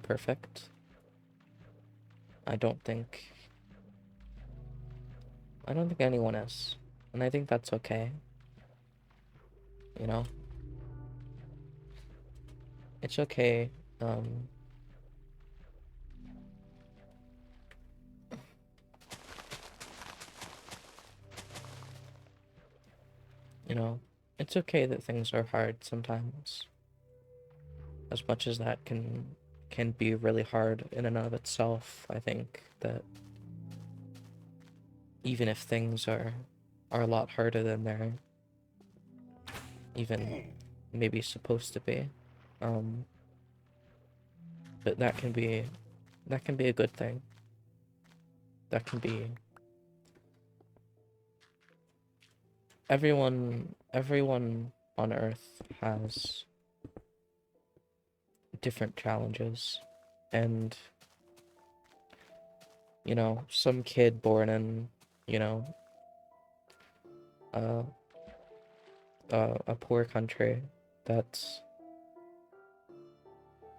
perfect. I don't think anyone is. And I think that's okay. You know? It's okay. Um you know, it's okay that things are hard sometimes. As much as that can be really hard in and of itself, I think that even if things are a lot harder than they're even maybe supposed to be, um, but that can be a good thing. That can be everyone on Earth has different challenges, and you know, some kid born in, you know, uh, a poor country that's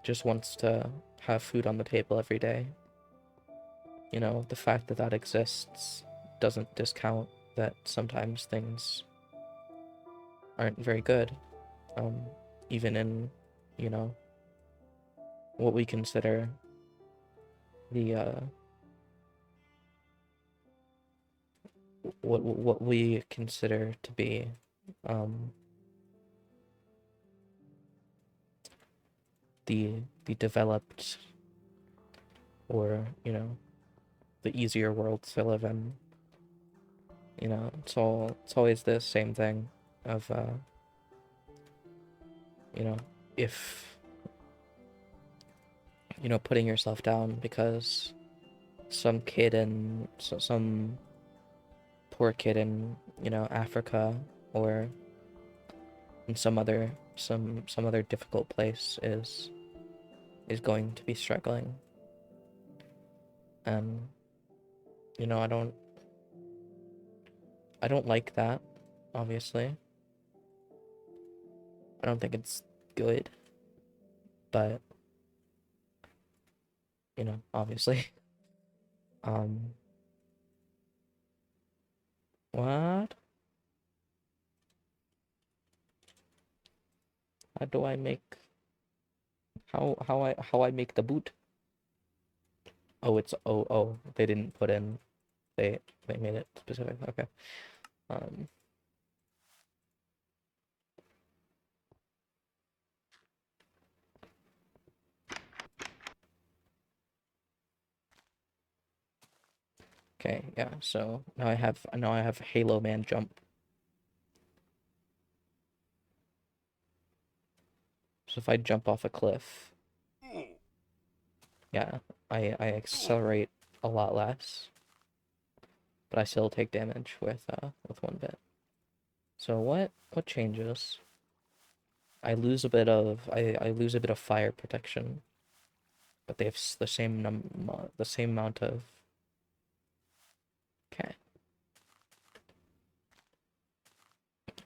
just wants to have food on the table every day. You know, the fact that that exists doesn't discount that sometimes things aren't very good. Um, even in, you know, what we consider the what we consider to be um the developed, or you know, the easier world to live in. You know, it's always the same thing of you know, if you know, putting yourself down because some kid in some poor kid in, you know, Africa or in some other difficult place is going to be struggling. And you know, I don't like that, obviously. I don't think it's good, but you know, obviously. Um, what? How do I make how I make the boot? Oh, it's oh, they didn't put in, they made it specific. Okay. Um, okay, yeah. So now I have Halo Man jump. So if I jump off a cliff, yeah, I accelerate a lot less, but I still take damage with one bit. So what changes? I lose a bit of fire protection, but they have the same amount of. Okay.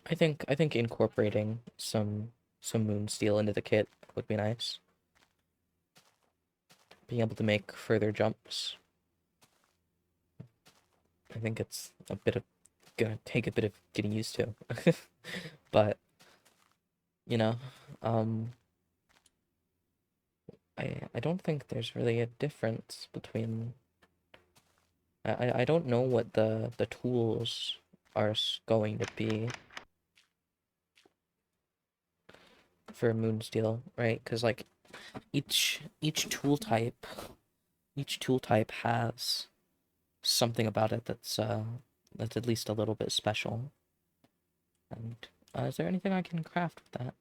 I think incorporating some moon steel into the kit would be nice. Being able to make further jumps. I think it's a bit of gonna take a bit of getting used to. But, you know, um I don't think there's really a difference between I don't know what the tools are going to be for Moonsteel, right? Because like each tool type has something about it that's at least a little bit special. And is there anything I can craft with that?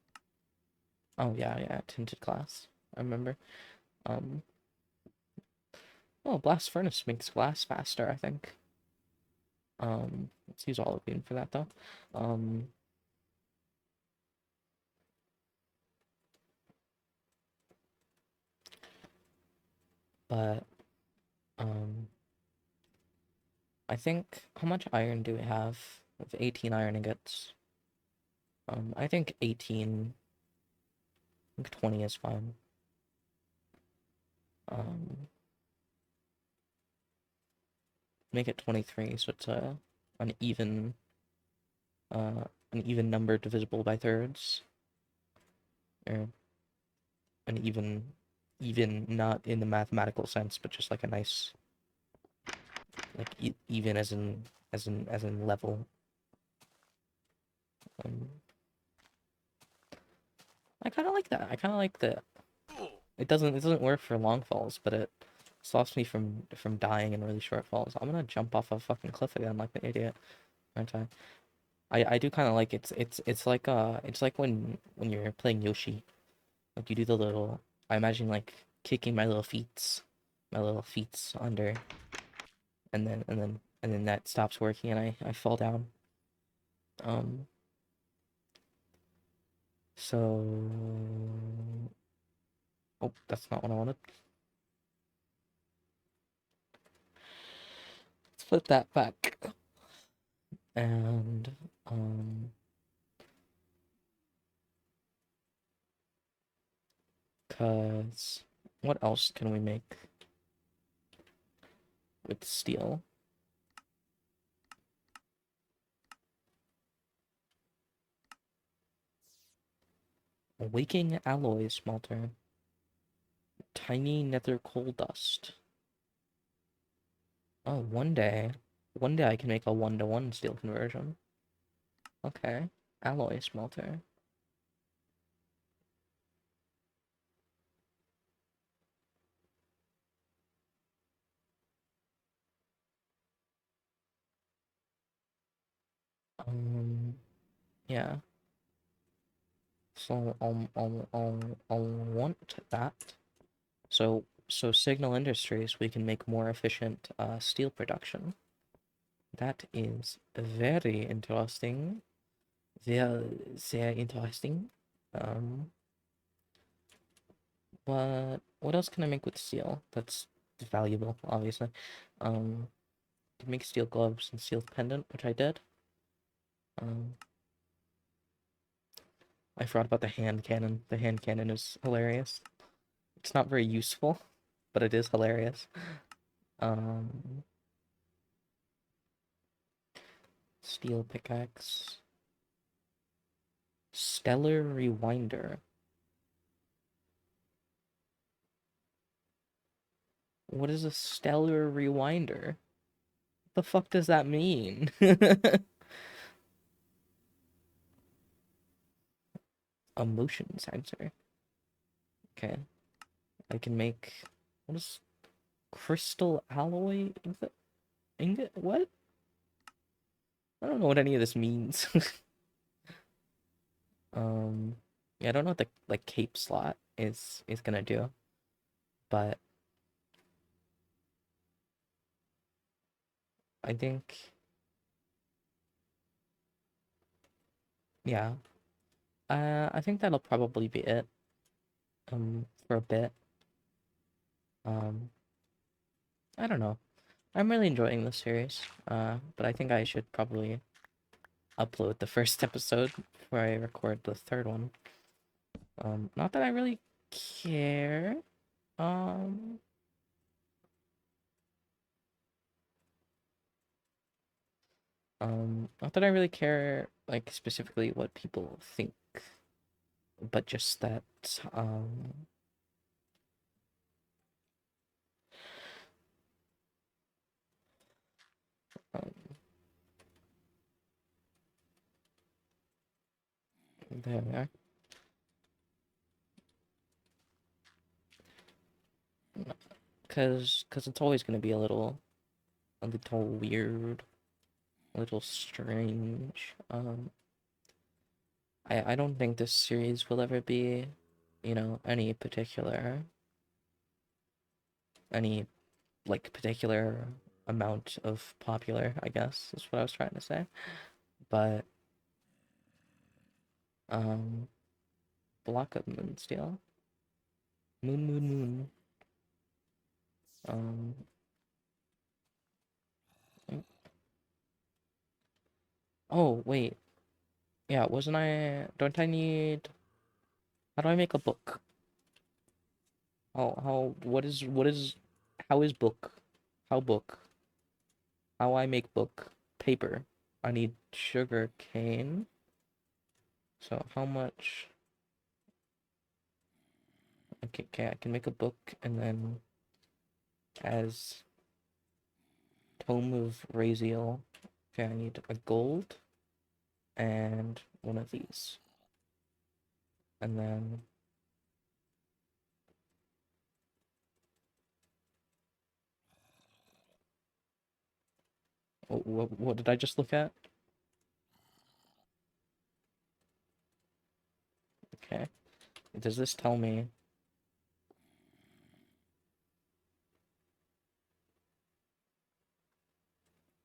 Oh yeah, tinted glass. I remember. Um, oh, blast furnace makes glass faster, I think. Let's use olive bean for that though. Um, but um, I think how much iron do we have? We have 18 iron ingots. I think 18. I think 20 is fine. Um, make it 23, so it's an even an even number divisible by thirds, or an even not in the mathematical sense, but just like a nice like even as in level. Um, I kind of like that. I kind of like that. It doesn't work for long falls, but it stops me from dying in really short falls. I'm gonna jump off a fucking cliff again like an idiot, aren't I? I do kind of like it's like when you're playing Yoshi, like you do the little. I imagine like kicking my little feet under, and then that stops working and I fall down. Um, so oh, that's not what I wanted. Let's put that back and um, cause what else can we make with steel? A waking alloy smelter, tiny nether coal dust. Oh, one day I can make a 1-to-1 steel conversion. Okay, alloy smelter. Yeah. So I'll want that. So Signal Industries, we can make more efficient steel production. That is very interesting. Very interesting. Um, what else can I make with steel? That's valuable, obviously. Can make steel gloves and steel pendant, which I did. Um, I forgot about the hand cannon. The hand cannon is hilarious. It's not very useful, but it is hilarious. Um, Steel pickaxe. Stellar rewinder. What is a stellar rewinder? The fuck does that mean? A motion sensor. Okay. I can make what is crystal alloy ingot? What? I don't know what any of this means. um yeah, I don't know what the like cape slot is gonna do, but I think yeah. I think that'll probably be it for a bit. Um I don't know. I'm really enjoying this series. But I think I should probably upload the first episode before I record the third one. Not that I really care. Um, Not that I really care, like specifically what people think, but just that, um there we are. Cause it's always gonna be a little weird, a little strange. I don't think this series will ever be, any like particular amount of popular, I guess is what I was trying to say. But um block of moonsteel. Moon. Um oh wait. Yeah, wasn't I don't I need how do I make a book? How what is how is book? How book? How I make book? Paper. I need sugar cane. So how much okay, I can make a book and then as Tome of Raziel. Okay, I need a gold. and one of these. And then what did I just look at? Okay. Does this tell me?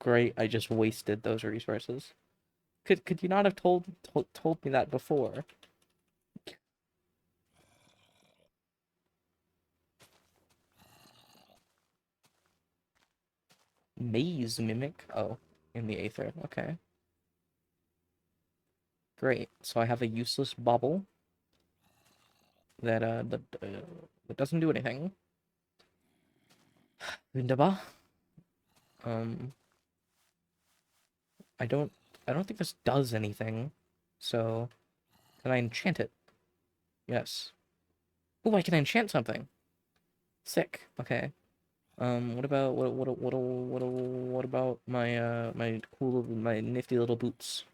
Great, I just wasted those resources. Could you not have told me that before? Maze mimic? Oh, in the aether. Okay. Great. So I have a useless bubble that doesn't do anything. Wunderbar. Um, I don't I don't think this does anything. So can I enchant it? Yes. Oh, I can enchant something. Sick. Okay. What about what about my my nifty little boots?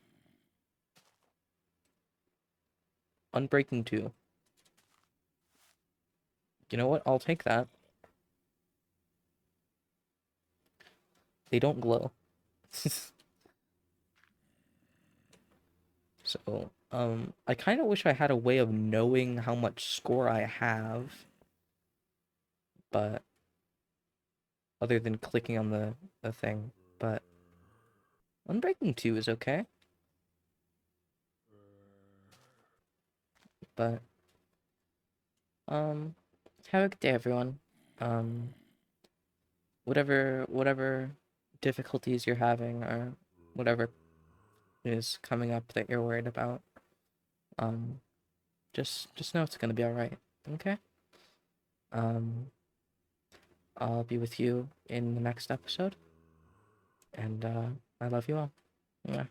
Unbreaking 2. You know what? I'll take that. They don't glow. So, I kind of wish I had a way of knowing how much score I have, but other than clicking on the thing. But Unbreaking 2 is okay. But um have a good day, everyone. Um whatever difficulties you're having or whatever is coming up that you're worried about, um just know it's gonna be all right. Okay? Um I'll be with you in the next episode, and I love you all. Yeah.